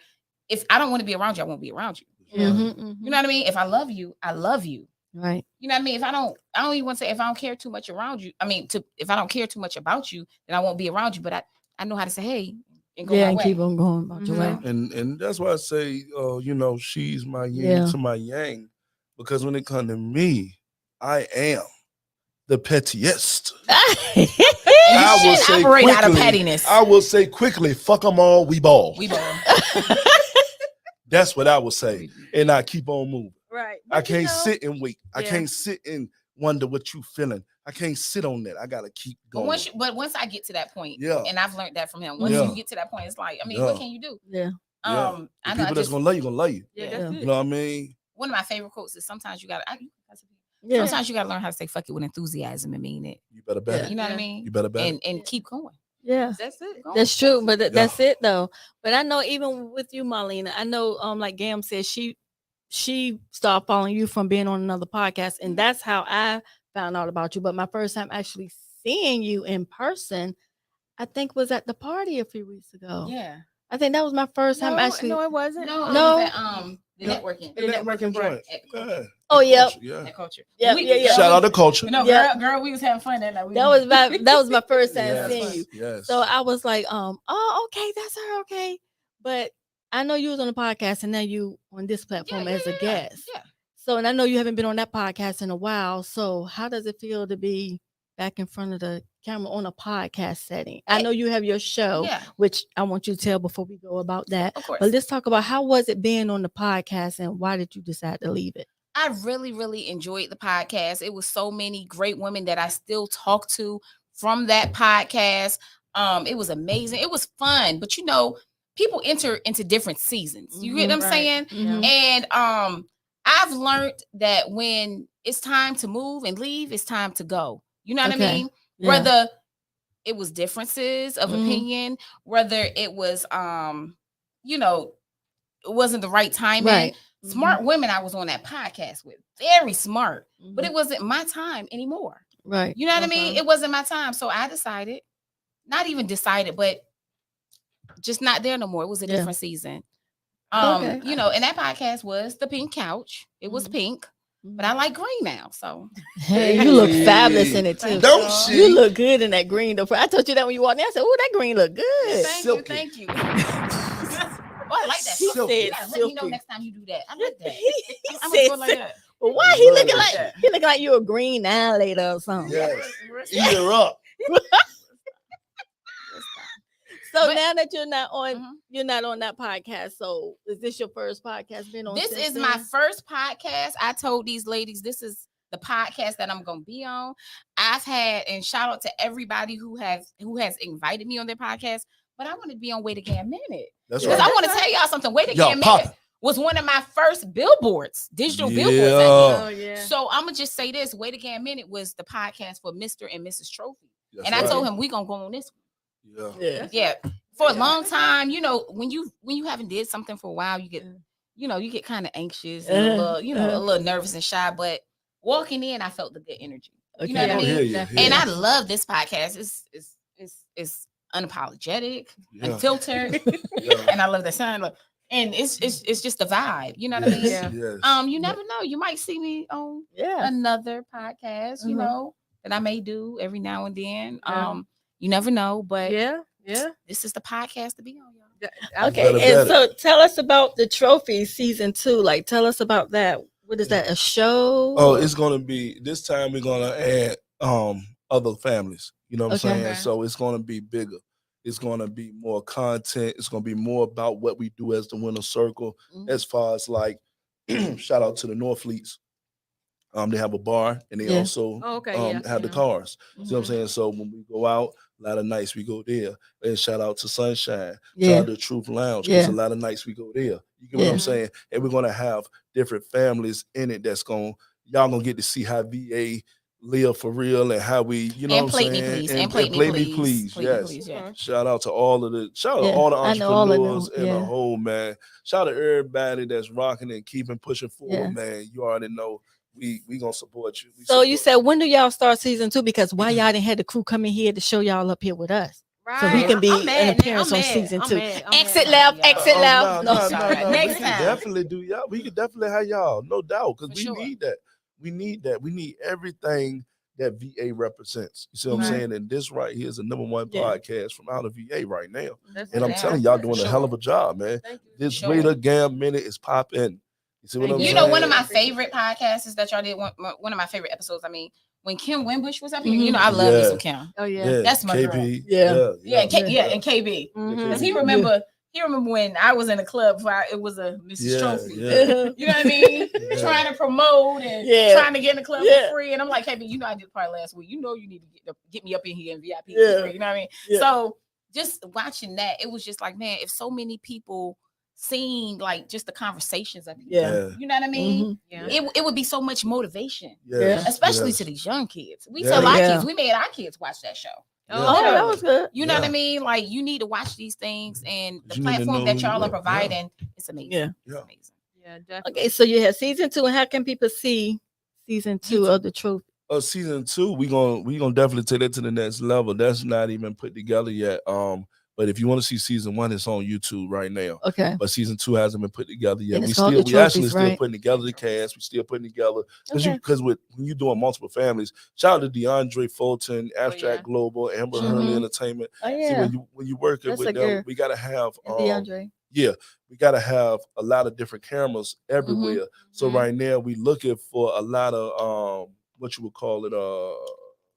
if I don't want to be around you, I won't be around you. You know what I mean? If I love you, I love you.
Right.
You know what I mean? If I don't even want to say if I don't care too much around you. I mean, if I don't care too much about you, then I won't be around you. But I know how to say, hey, and go my way.
Keep on going about your way.
And that's why I say, you know, she's my yin to my yang, because when it comes to me, I am the pettiest.
I will say operate quickly, out of pettiness.
I will say quickly, fuck them all, we ball.
We ball.
That's what I will say. And I keep on moving.
Right.
I can't sit and wait. I can't sit and wonder what you feeling. I can't sit on that. I gotta keep going.
But once I get to that point, and I've learned that from him. Once you get to that point, it's like, I mean, what can you do? I know.
People that's gonna love you, gonna love you.
Yeah.
You know what I mean?
One of my favorite quotes is sometimes you gotta learn how to say fuck it with enthusiasm and mean it.
You better bet.
You know what I mean?
You better bet.
And keep going.
Yeah,
that's it.
That's true, but that's it though. But I know even with you, Marlena, I know like Gam said, she started following you from being on another podcast, and that's how I found out about you. But my first time actually seeing you in person, I think was at the party a few weeks ago.
Yeah,
I think that was my first time actually.
No, it wasn't.
No, it was at, the networking.
The networking joint.
Oh yeah.
At Culture.
Yeah.
Shout out to Culture.
You know, girl, we was having fun that night.
That was my first time seeing you.
Yes.
So I was like, oh, okay, that's her, okay. But I know you was on the podcast, and now you on this platform as a guest.
Yeah.
So, and I know you haven't been on that podcast in a while. So, how does it feel to be back in front of the camera on a podcast setting? I know you have your show, which I want you to tell before we go about that.
Of course.
But let's talk about how was it being on the podcast, and why did you decide to leave it?
I really, really enjoyed the podcast. It was so many great women that I still talk to from that podcast. It was amazing. It was fun, but you know, people enter into different seasons. You get what I'm saying? And I've learned that when it's time to move and leave, it's time to go. You know what I mean? Yeah. Whether it was differences of opinion, whether it was you know, it wasn't the right timing. Right. Smart women I was on that podcast with, very smart, but it wasn't my time anymore.
Right.
You know what I mean? It wasn't my time. So I decided, not even decided, but just not there no more. It was a different season. You know, and that podcast was the Pink Couch. It was pink, but I like green now. So
hey, you look fabulous in it too.
Don't she?
You look good in that green though. I told you that when you walked in. I said, "Oh, that green look good."
Thank you. Oh, I like that.
She said,
let me know next time you do that. I like that. I'm
said,
gonna go like that.
Well, why he looking like that? He looking like you a green annihilator or something?
Yes. Eat her up.
So now that you're not on that podcast. So is this your first podcast being on?
This is my first podcast. I told these ladies this is the podcast that I'm gonna be on. I've had, and shout out to everybody who has invited me on their podcast. But I want to be on Wait Again Minute.
That's
because
right.
I want to tell y'all something. Wait Again Minute was one of my first billboards, digital billboards. So I'm gonna just say this: Wait Again Minute was the podcast for Mr. and Mrs. Trophy, and I told him we gonna go on this one. Yeah. For a long time, you know, when you haven't did something for a while, you get kind of anxious and a little nervous and shy. But walking in, I felt the good energy. You know what I mean? And I love this podcast. It's unapologetic, unfiltered, and I love the sound. And it's just a vibe. You know what I mean?
Yes.
You never know. You might see me on another podcast. You know that I may do every now and then. You never know, but
Yeah.
this is the podcast to be on, y'all.
Okay,
Better,
and
better.
so tell us about the trophy season 2. Like, tell us about that. What is that? A show?
Oh,
or-
it's gonna be this time. We're gonna add other families. You know what I'm
Okay.
saying? So it's gonna be bigger. It's gonna be more content. It's gonna be more about what we do as the Winner Circle.
Mhm.
As far as like, shout out to the North Fleets. They have a bar and they
Yeah.
also
Oh, okay, yeah,
have the
yeah.
cars. See what I'm
Mhm.
saying? So when we go out, a lot of nights we go there. And shout out to Sunshine.
Yeah.
Shout out to Truth Lounge because
Yeah.
a lot of nights we go there. You get what
Yeah.
I'm saying? And we're gonna have different families in it that's y'all gonna get to see how VA live for real and how we, you know
And
what I'm
plate me,
saying?
please. And plate me, please. Plate me,
Yes.
please, yeah.
Shout out to all of the
Yeah,
all the
I know all of them,
entrepreneurs in the
yeah.
whole, man. Shout out to everybody that's rocking and keeping pushing forward,
Yeah.
man. You already know we gonna support you. We
So you
support
said, when do y'all start season 2? Because why y'all didn't have the crew coming here to show y'all up here with us?
Right.
So we can be
I'm mad
an
now.
appearance
I'm
on
mad.
season
I'm
2.
mad. I'm
Exit
mad.
left,
Yeah.
exit left.
No,
sorry.
no.
Next
We can
time.
definitely do y'all. We can definitely have y'all, no doubt, because
For
we
sure.
need that. We need that. We need everything that VA represents. You see what I'm
Right.
saying? And this right here is the #1
Yeah.
podcast from out of VA right now.
That's
And I'm
Yeah,
telling y'all,
for
doing a
sure.
hell of a job, man.
Thank you.
This
Sure.
Waiter Gam Minute is popping. You see what
Thank
I'm
you.
You
saying?
know, one of my favorite podcasts is that y'all did one of my favorite episodes. I mean, when Kim Wimbush was up here, you know, I love me some Kim.
Oh yeah.
Yeah,
That's my girl.
KP.
Yeah.
Yeah,
Yeah.
and KB.
Mhm.
Because he remember when I was in the club before it was a Mrs.
Yeah,
Trophy.
yeah.
You know what I mean?
Yeah.
Trying to promote and
Yeah.
trying to get in the club
Yeah.
for free. And I'm like, KB, you know I did the part last week. You know you need to get me up in here in VIP
Yeah.
for free. You know what I mean?
Yeah.
So just watching that, it was just like, man, if so many people seen like just the conversations up here,
Yeah.
you know what I mean?
Mhm.
Yeah.
It would be so much motivation.
Yes,
Especially
yes.
to these young kids. We
Yeah.
tell our
Yeah.
kids, we made our kids watch that show.
Oh,
Oh,
that was good.
You know what I
Yeah.
mean? Like you need to watch these things and the
You need to
platform
know
that
who
y'all
you
are
are.
providing. It's amazing.
Yeah.
It's
Yeah.
amazing.
Yeah, definitely.
Okay, so you have season 2, and how can people see season 2 of the truth?
Season 2, we gonna definitely take that to the next level. That's not even put together yet. But if you want to see season 1, it's on YouTube right now.
Okay.
But season 2 hasn't been put together yet.
And
We
it's called
still
The
we actually
Trophies,
still
right?
putting together the cast. We still putting together
Okay.
because when you doing multiple families, shout out to DeAndre Fulton, Abstract
yeah.
Global, Amber
Mhm.
Hurley Entertainment.
Oh
See,
yeah.
when you working
That's
with
a
them,
girl.
we gotta have
And DeAndre.
yeah, we gotta have a lot of different cameras everywhere. So
Mhm.
right now we looking for a lot of what you would call it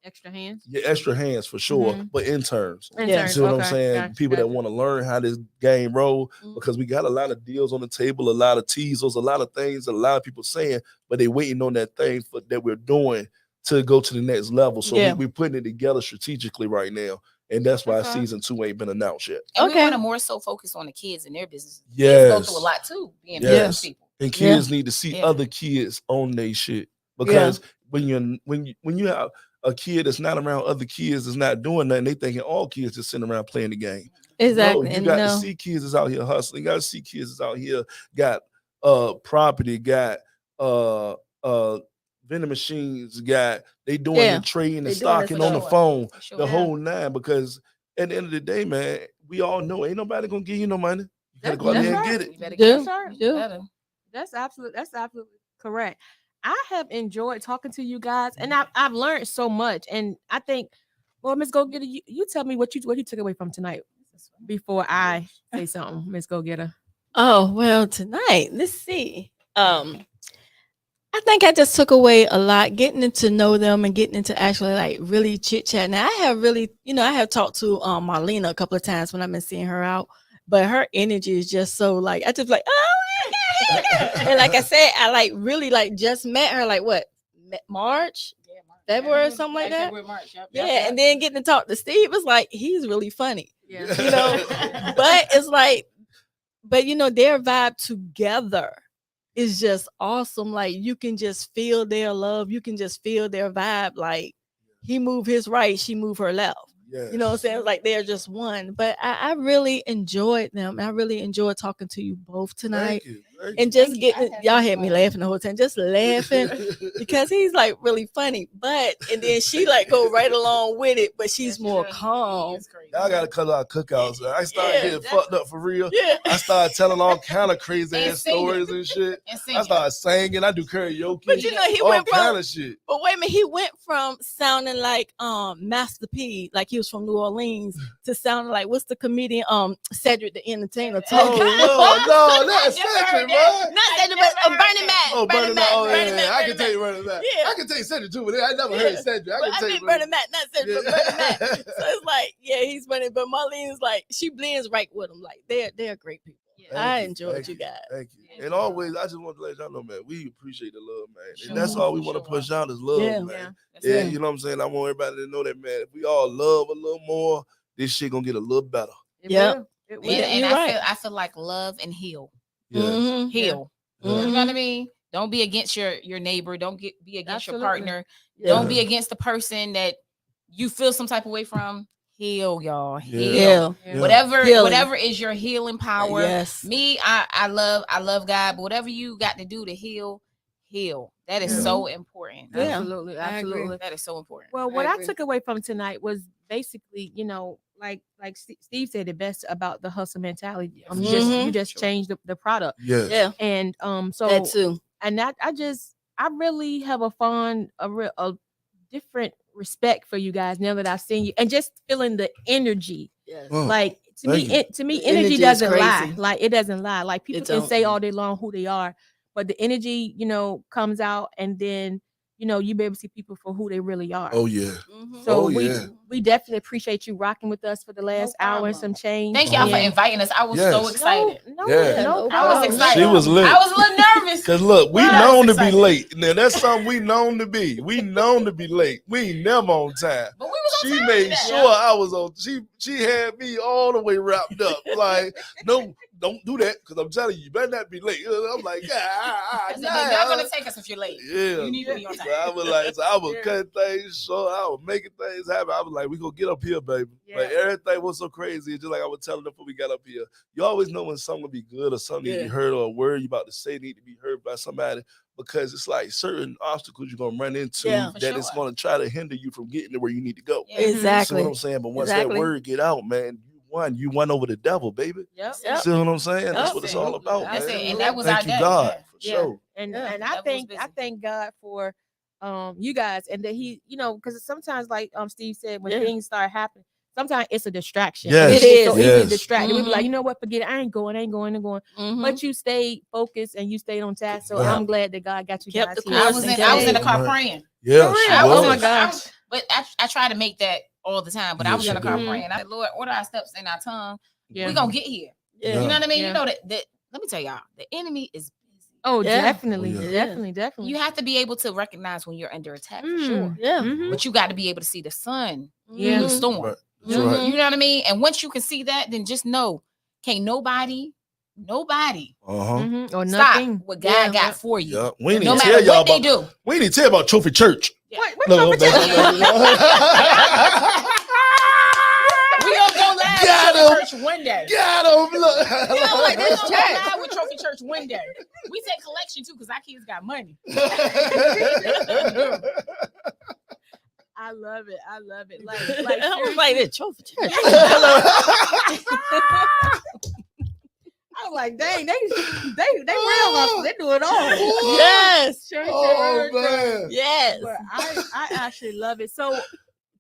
Extra hands.
yeah, extra hands for sure,
Mhm.
but interns.
Yeah.
You see what I'm
Okay,
saying?
gotcha,
People that
gotcha.
want to learn how this game roll
Mhm.
because we got a lot of deals on the table, a lot of teasers, a lot of things that a lot of people saying, but they waiting on that thing that we're doing to go to the next level. So
Yeah.
we're putting it together strategically right now. And that's why
Okay.
season 2 ain't been announced yet.
And we
Okay.
want to more so focus on the kids and their business. Kids go
Yes.
through a lot too, being
Yes.
business people.
And kids need to see
Yeah.
other kids on their shit. Because when you have a kid that's not around other kids that's not doing nothing, they thinking all kids just sitting around playing the game.
Exactly.
No, you
And
got
no.
to see kids that's out here hustling. You got to see kids that's out here got property, got vending machines, got they doing
Yeah.
the trading and
They doing it
stocking
for
on the
sure.
phone,
For sure.
the
Yeah.
whole nine. Because at the end of the day, man, we all know ain't nobody gonna give you no money. You gotta go out
That's
there and
right.
get
You
it.
better
You
get
do.
it.
That's right.
You do.
Better.
That's absolutely correct. I have enjoyed talking to you guys, and I've learned so much. And I think, well, Miss Go Getter, you tell me what you took away from tonight before I say something, Miss Go Getter.
Oh, well, tonight, let's see. I think I just took away a lot, getting to know them and getting into actually like really chit chat. Now I have really, I have talked to Marlena a couple of times when I've been seeing her out, but her energy is just so like, I just like, oh my God. And like I said, I like really like just met her like what, March, February, or something like that.
February, March. Yep,
Yeah,
yep,
and then getting to talk to Steve was like, he's really funny,
Yeah.
but it's like, but their vibe together is just awesome. Like you can just feel their love. You can just feel their vibe. Like he move his right, she move her left.
Yes.
You know what I'm saying? Like they're just one. But I really enjoyed them. I really enjoyed talking to you both tonight.
Thank you.
and just
Thank you.
getting
I
y'all
have
had me
fun.
laughing the whole time, just laughing because he's like really funny. But and then she like go right along with it, but she's more calm.
Y'all gotta cut our cookouts. I started
Yeah,
getting fucked up for real.
Yeah.
I started telling all kind of crazy
And
ass
singing.
stories and shit.
And
I
singing.
started singing. I do karaoke.
But you know, he
all
went
kind
from
of shit.
but wait a minute, he went from sounding like Master P, like he was from New Orleans, to sounding like what's the comedian Cedric the Entertainer
Oh
talking.
no, that's Cedric, man.
Not Cedric, but Bernie Mac.
Oh, Bernie Mac. Oh,
Bernie
yeah,
Mac,
I
Bernie
can take
Mac.
Bernie Mac.
Yeah.
I can take Cedric too, but I never
Yeah.
heard Cedric.
But I
take
mean Bernie Mac, not Cedric, but Bernie Mac. So it's like, yeah, he's funny. But Marlena's like, she blends right with him. Like they're great people. I enjoyed you guys.
Thank you.
Yeah.
And always, I just want to let y'all know, man, we appreciate the love, man.
Sure.
And that's all we want to
Sure.
push out is love,
Yeah.
man.
That's
Yeah,
it.
you know what I'm saying? I want everybody to know that, man. If we all love a little more, this shit gonna get a little better.
Yeah.
It
And,
will.
Yeah,
and
you're
I
right.
feel like love and heal.
Yeah.
Mhm.
Heal.
Yeah.
You know what I
Mhm.
mean? Don't be against your neighbor. Don't be against
Absolutely.
your partner.
Yeah.
Don't be against the person that you feel some type of way from. Heal, y'all.
Yeah.
Heal.
Yeah.
Whatever
Healing.
whatever is your healing power.
Yes.
Me, I love God, but whatever you got to do to heal. That is
Yeah.
so important.
Yeah.
Absolutely.
I agree.
Absolutely.
That is so important.
Well, what I
agree.
took away from tonight was basically, like Steve said it best about the hustle mentality.
Yeah,
You
for
just
sure.
you just
Sure.
changed the product,
Yes.
Yeah.
and so
That too.
and I really have a different respect for you guys now that I've seen you, and just feeling the energy.
Yes.
Oh,
Like to
thank
me,
you.
to me,
The
energy
energy is
doesn't lie.
crazy.
Like it doesn't lie. Like people
It
can
don't.
say all day long who they are, but the energy, comes out, and then you be able to see people for who they really are.
Oh yeah.
Mhm.
So
Oh, yeah.
we definitely appreciate you rocking with us for the last hour and
problem.
some change.
Thank y'all for
And
inviting us. I was so
Yes.
excited.
No,
Yeah.
no
No
I was
problem.
excited.
She was lit.
I was a little nervous.
Cause look, we
But I
known to
was
be
excited.
late. Now that's something we known to be. We known to be late. We ain't never on time.
But we was on
She
time
made
today.
sure I was on. She had me all the way wrapped up. Like, no, don't do that, because I'm telling you, you better not be late. I'm like,
I said, they're not gonna take us if you're late.
yeah.
You need to be on
So
time.
I was like, I was
Yeah.
cutting things short. I was making things happen. I was like, we gonna get up here, baby. But
Yeah.
everything was so crazy. Just like I was telling them before we got up here, you always know when something will be good or something need to be
Yeah.
heard, or a word you about to say need to be heard by somebody, because it's like certain obstacles you're gonna run into
Yeah.
For
that it's
sure.
gonna try to hinder you from getting to where you need to go.
Yeah.
You see
Exactly.
what I'm saying? But once
Exactly.
that word get out, man, you won over the devil, baby.
Yep.
Yep.
See what I'm saying? That's what it's all
Absolutely.
about,
That's
man.
it. And that was
Thank
our
you,
day.
God,
Yeah.
for
Yeah.
sure.
And
Yeah.
and
Devil was
I
busy.
thank God for you guys, and that he, because sometimes, like Steve said, when
Yeah.
things start happening, sometimes it's a distraction.
Yes.
And we
It
get so
is.
easily
Yes.
distracted. We be like,
Mhm.
you know what, forget it. I ain't going.
Mhm.
But you stayed focused and you stayed on task. So
Yeah.
I'm glad that God got you
Kept
guys
the
here.
I
course
was
and
in
kept
the
it.
car
Right.
praying.
Yeah,
For
she
real?
I was
Oh
in
my
the car- I
gosh.
was- But I try to make that all the time. But I
Yeah,
was in the
she
car
do.
praying. I said, Lord, order our steps in our tongue.
Yeah.
We're gonna get here.
Yeah.
You know what I mean?
Yeah.
You know that let me tell y'all, the enemy is busy.
Oh,
Yeah.
definitely,
Oh,
yeah.
definitely.
You have to be able to recognize when you're under attack for sure.
Yeah.
Mhm.
But you got to be able to see the sun
Yeah.
through the
Mhm.
storm.
Right. That's
Mhm.
right.
You know what I mean? And once you can see that, then just know, can't nobody
Uh-huh.
Or
stop
nothing.
what God
Yeah.
got for you.
Yeah. We need
No
to
matter
tell y'all
what they
about.
do.
We need to tell about Trophy Church.
Yeah.
What
No,
Trophy Church?
We gonna go live
Got
with
him.
Trophy Church one day.
Got him. Look.
You know what? We
This
gonna go
church.
live with Trophy Church one day. We take collection too, because our kids got money.
I love it. I love it. Like
I was like that trophy church.
I was like, dang, they real hustle. They do it all.
Yes.
Church,
Oh,
church,
man.
Yes.
But I actually love it. So,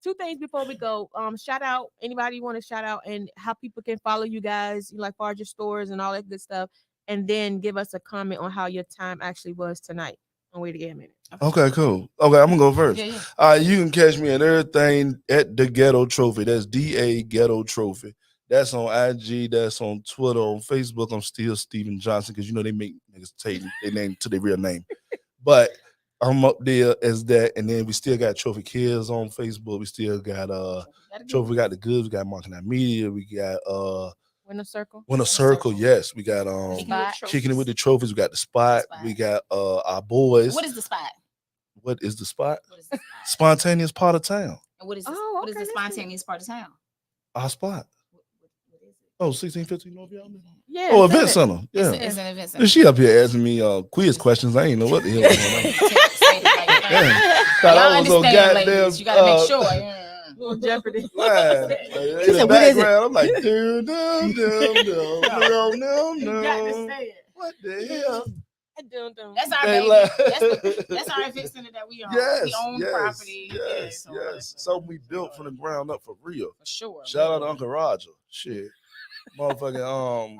two things before we go. Shout out anybody you want to shout out, and how people can follow you guys, like far as your stores and all that good stuff, and then give us a comment on how your time actually was tonight on Way to Get a Minute.
Okay, cool. Okay, I'm gonna go first.
Yeah.
You can catch me at everything at the Ghetto Trophy. That's DA Ghetto Trophy. That's on IG. That's on Twitter. On Facebook, I'm still Steven Johnson, because they make niggas take their name to their real name. But I'm up there as that, and then we still got Trophy Kids on Facebook. We still got Trophy. We got the goods. We got Marketing Media. We got
Winner Circle.
Winner Circle. Yes, we got
Kicking
Kicking It with the Trophies. We got the Spot. We got our boys.
What is the spot?
What is the Spot?
What is the spot?
Spontaneous part of town.
And what is
Oh,
what is
okay,
the
that's
spontaneous part of town?
Our spot.
What is it?
Oh, 1615 North Yard.
Yeah.
Oh, event center.
It's,
Yeah.
it's an event
And
center.
she up here asking me quiz questions. I ain't know what the hell was going on.
Say it like that.
Yeah. Thought
Y'all
I was so
understand,
goddamn.
ladies. You gotta make sure.
Little Jeopardy.
Lying.
He
In
said,
the
"What is it?"
background, I'm like, dum, dum, dum, dum, no,
You got to
no.
say it.
What the hell?
That's our
They
baby.
lie.
That's our event center that we own.
Yes,
We own the
yes,
property.
yes,
so
yes. Something we built from the ground up for real.
For sure.
Shout out to Uncle Roger. Shit, motherfucking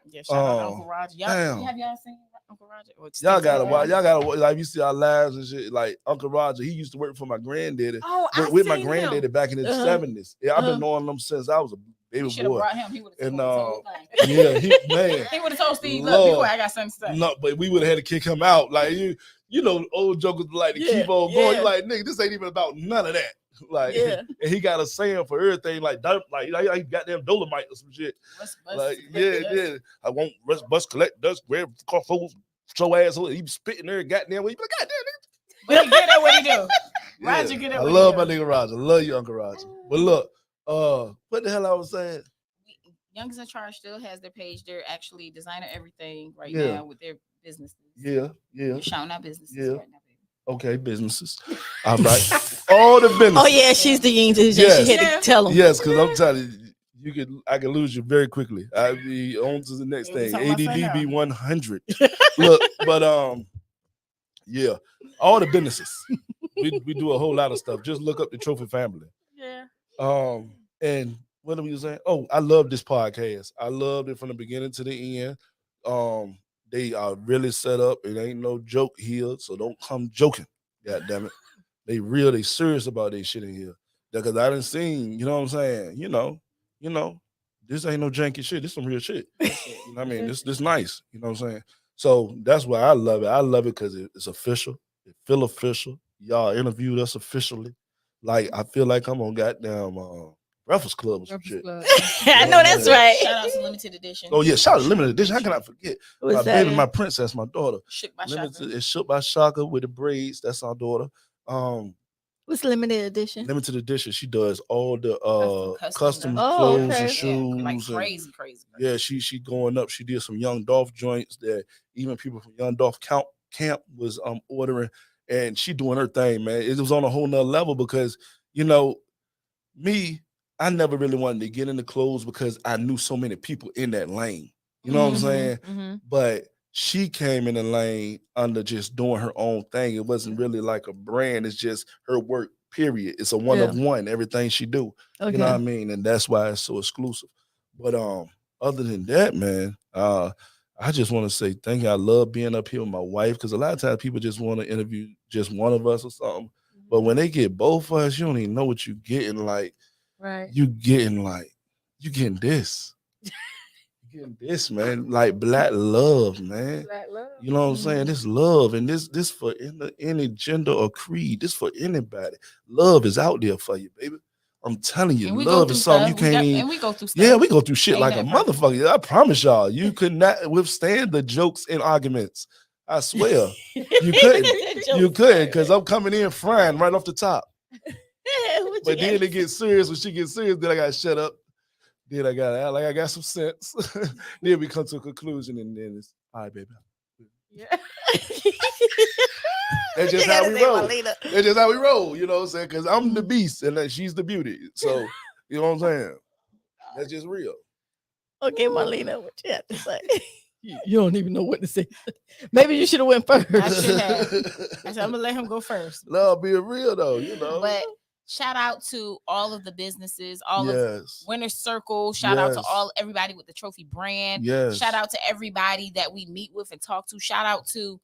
Yeah, shout out to Uncle Roger.
damn.
Have y'all seen Uncle Roger? Or
Y'all
still
gotta
say
watch.
that?
Y'all gotta watch. Like you see our lives and shit. Like Uncle Roger, he used to work for my granddaddy.
Oh, I
with my
seen
granddaddy
him.
back in the '70s. Yeah, I've been knowing them since I was a baby
You should have
boy.
brought him. He would have
And
told the
yeah, man.
He would have told Steve, look,
Lord.
be quiet, I got something to say.
No, but we would have had to kick him out. Like you know, old jokers like to keep on going.
yeah.
You like, nigga, this ain't even about none of that. Like,
Yeah.
and he got a saying for everything, like goddamn Dolomite or some shit. Like, yeah. I won't bus collect dust, grab car fools, show ass. He be spitting there, goddamn. He be like, goddamn, nigga.
But he get at what he do.
Yeah,
Roger get at
I
what
love
he
my
do.
nigga Roger. Love you, Uncle Roger. But look, what the hell I was saying?
Young's in Charge still has their page. They're actually designing everything right
Yeah.
now with their businesses.
Yeah.
They're shouting out businesses
Yeah.
right now, baby.
Okay, businesses. All right. All the businesses.
Oh yeah, she's the yin to his yang.
Yes.
She had to tell him.
Yes, because I'm telling you, I can lose you very quickly. I'll be on to the next
Yeah, we
thing.
talking about
ADD be
now.
100. Look, but yeah, all the businesses. We do a whole lot of stuff. Just look up the Trophy Family.
Yeah.
And what are we saying? Oh, I love this podcast. I loved it from the beginning to the end. They are really set up. It ain't no joke here, so don't come joking. God damn it. They real, they serious about this shit in here. Because I done seen, you know what I'm saying? You know, this ain't no janky shit. This some real shit. You know what I mean? This nice. You know what I'm saying? So that's why I love it. I love it because it's official. It feel official. Y'all interviewed us officially. Like I feel like I'm on goddamn Breakfast Club or some shit.
I know that's right.
Shout out to Limited Edition.
Oh yeah, shout out to Limited Edition. How can I forget?
What's
My
that?
baby, my princess, my daughter.
Shook by
Limited,
Shaka.
it's shook by Shaka with the braids. That's our daughter.
What's limited edition?
Limited Edition. She does all the custom
Oh,
clothes
okay.
and shoes.
Like
and-
crazy.
yeah, she going up. She did some Young Dolph joints that even people from Young Dolph camp was ordering, and she doing her thing, man. It was on a whole nother level because me, I never really wanted to get into clothes because I knew so many people in that lane. You know what I'm saying?
Mm-hmm.
But she came in the lane under just doing her own thing. It wasn't really like a brand. It's just her work, period. It's a one of one, everything she do.
Okay.
You know what I mean? And that's why it's so exclusive. But other than that, man, I just want to say thank you. I love being up here with my wife because a lot of times people just want to interview just one of us or something. But when they get both of us, you don't even know what you're getting. Like,
Right.
you getting this. You getting this, man. Like black love, man.
Black love.
You know what I'm saying? This love, and this for any gender or creed. This for anybody. Love is out there for you, baby. I'm telling you,
And we go
love
through
is something
stuff.
you can't even.
And we go through stuff.
Yeah, we go through shit
Ain't
like a
that perfect?
motherfucker. I promise y'all, you could not withstand the jokes and arguments. I swear, you couldn't. You couldn't, because I'm coming in frying right off the top. But then it gets serious. When she gets serious, then I got to shut up. Then I got to act like I got some sense. Then we come to a conclusion, and then it's all right, baby.
Yeah.
That's just how we roll. That's just how we roll. You know what I'm saying? Because I'm the beast, and then she's the beauty. So you know what I'm saying? That's just real.
Okay, Marlena, what you have to say? You don't even know what to say. Maybe you should have went first.
I should have. I said, I'm gonna let him go first.
Love being real though, you know.
But shout out to all of the businesses, all of
yes.
Winner's Circle. Shout out to
Yes.
everybody with the Trophy brand.
Yes.
Shout out to everybody that we meet with and talk to. Shout out to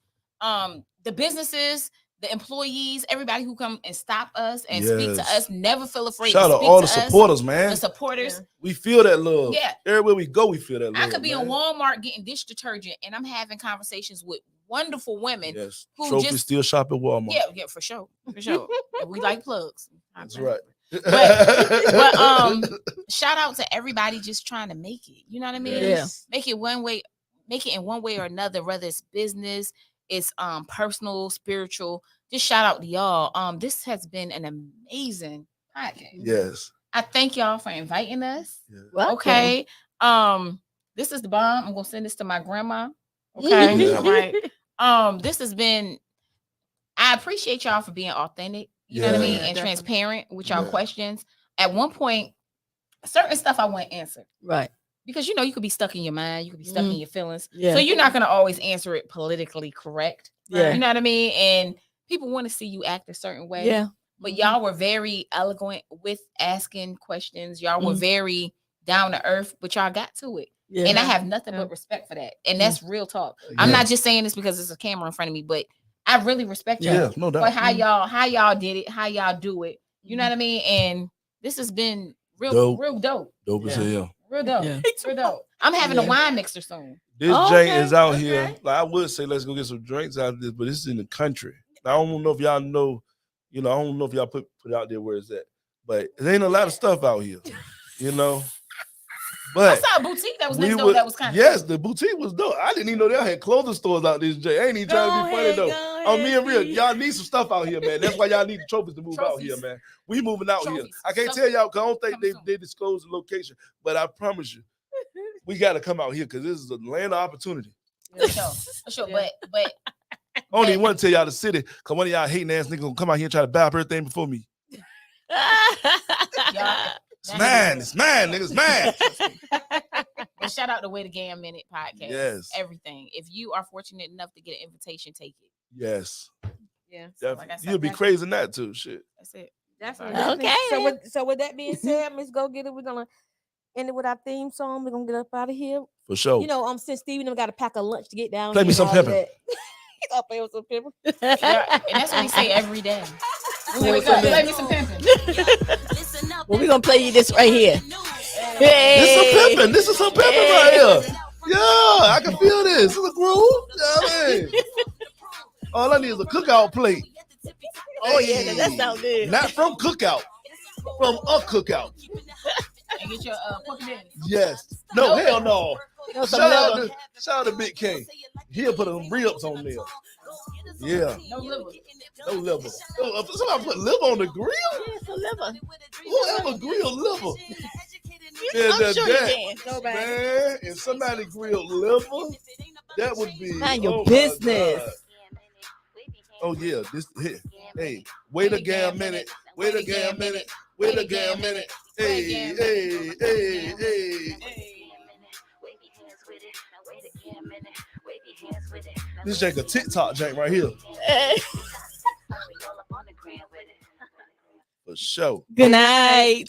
the businesses, the employees, everybody who come and stop us and speak to
Yes.
us. Never feel afraid
Shout
to
out
speak
all
to
the
us.
supporters, man.
The supporters.
We feel that love.
Yeah.
Everywhere we go, we feel that love.
I could be
man.
in Walmart getting dish detergent and I'm having conversations with wonderful women.
Yes.
who
Trophy
just-
still shop at Walmart.
Yeah, for sure. For sure. And we like plugs.
That's right.
But shout out to everybody just trying to make it. You know what I mean?
Yeah.
Make it in one way or another, whether it's business, it's personal, spiritual. Just shout out to y'all. This has been an amazing podcast.
Yes.
I thank y'all for inviting us.
Yes.
Welcome.
Okay. This is the bomb. I'm gonna send this to my grandma. Okay.
Yeah.
All right. This has been. I appreciate y'all for being authentic. You know what I mean,
Yeah,
and
definitely.
transparent with y'all
Yeah.
questions. At one point, certain stuff I wouldn't answer.
Right.
Because you know you could be stuck in your mind, you could be stuck in your feelings.
Yeah.
So you're not gonna always answer it politically correct.
Yeah.
You know what I mean? And people want to see you act a certain way.
Yeah.
But y'all were very eloquent with asking questions. Y'all were
Mhm.
very down to earth, but y'all got to it.
Yeah.
And I have nothing
Yeah.
but respect for that. And that's real talk.
Yeah.
I'm not just saying this because there's a camera in front of me, but I really respect y'all.
Yeah, no
For
doubt.
how y'all did it, how y'all do it. You know what I mean? And this has been real dope.
Dope as
Yeah.
hell.
Real dope.
Yeah.
Real dope. I'm having a wine mixer soon.
This
Oh,
joint
okay,
is out
okay.
here. Like I would say, let's go get some drinks out of this, but this is in the country. I don't know if y'all know, I don't know if y'all put it out there where it's at, but there ain't a lot of stuff out here,
I
But
saw a boutique that was next door that was kind of
yes, the boutique was dope. I didn't even know they had clothing stores out this J. I ain't even trying to be funny though. On me and real, y'all need some stuff out here, man. That's why y'all need the trophies to move out here, man. We moving out here. I can't tell y'all because I don't think they disclose the location, but I promise you, we got to come out here because this is a land of opportunity.
For sure. But
I don't even want to tell y'all the city because one of y'all hating ass niggas gonna come out here and try to buy up everything before me. It's mine, niggas, mine.
And shout out to Way to Game Minute podcast.
Yes.
Everything. If you are fortunate enough to get an invitation, take it.
Yes.
Yeah.
Definitely.
Like I said,
You'll be crazy in that too. Shit.
That's it.
Definitely.
Okay.
So with that being said, let's go get it. We're gonna end it with our theme song. We're gonna get up out of here.
For sure.
You know, since Steven got to pack a lunch to get down.
Play me
here
some
and all
pimpin'.
that. I'll play with some pimpin'.
Yeah, and that's what we say every day. When we wake up, play me some pimping.
Well, we're gonna play you this right here.
This is some pimping right here. Yeah, I can feel this. It's a groove. You know what I mean? All I need is a cookout plate.
Oh yeah, that sounds good.
Not from cookout, from a cookout.
And get your pork and belly.
Yes. No, hell no.
No,
Shout out to Big K. He'll put them ribs on there. Yeah.
No liver.
No liver. Somebody put liver on the grill?
Yeah, it's a liver.
Whoever grilled liver?
I'm sure you can.
Nobody.
Man, if somebody grilled liver, that would be
Mind your
my
business.
God. Oh yeah, this here. Hey, wait a damn minute. Wait a damn minute. Wait a damn minute. Hey. This ain't a TikTok jank right here. For sure.
Good night.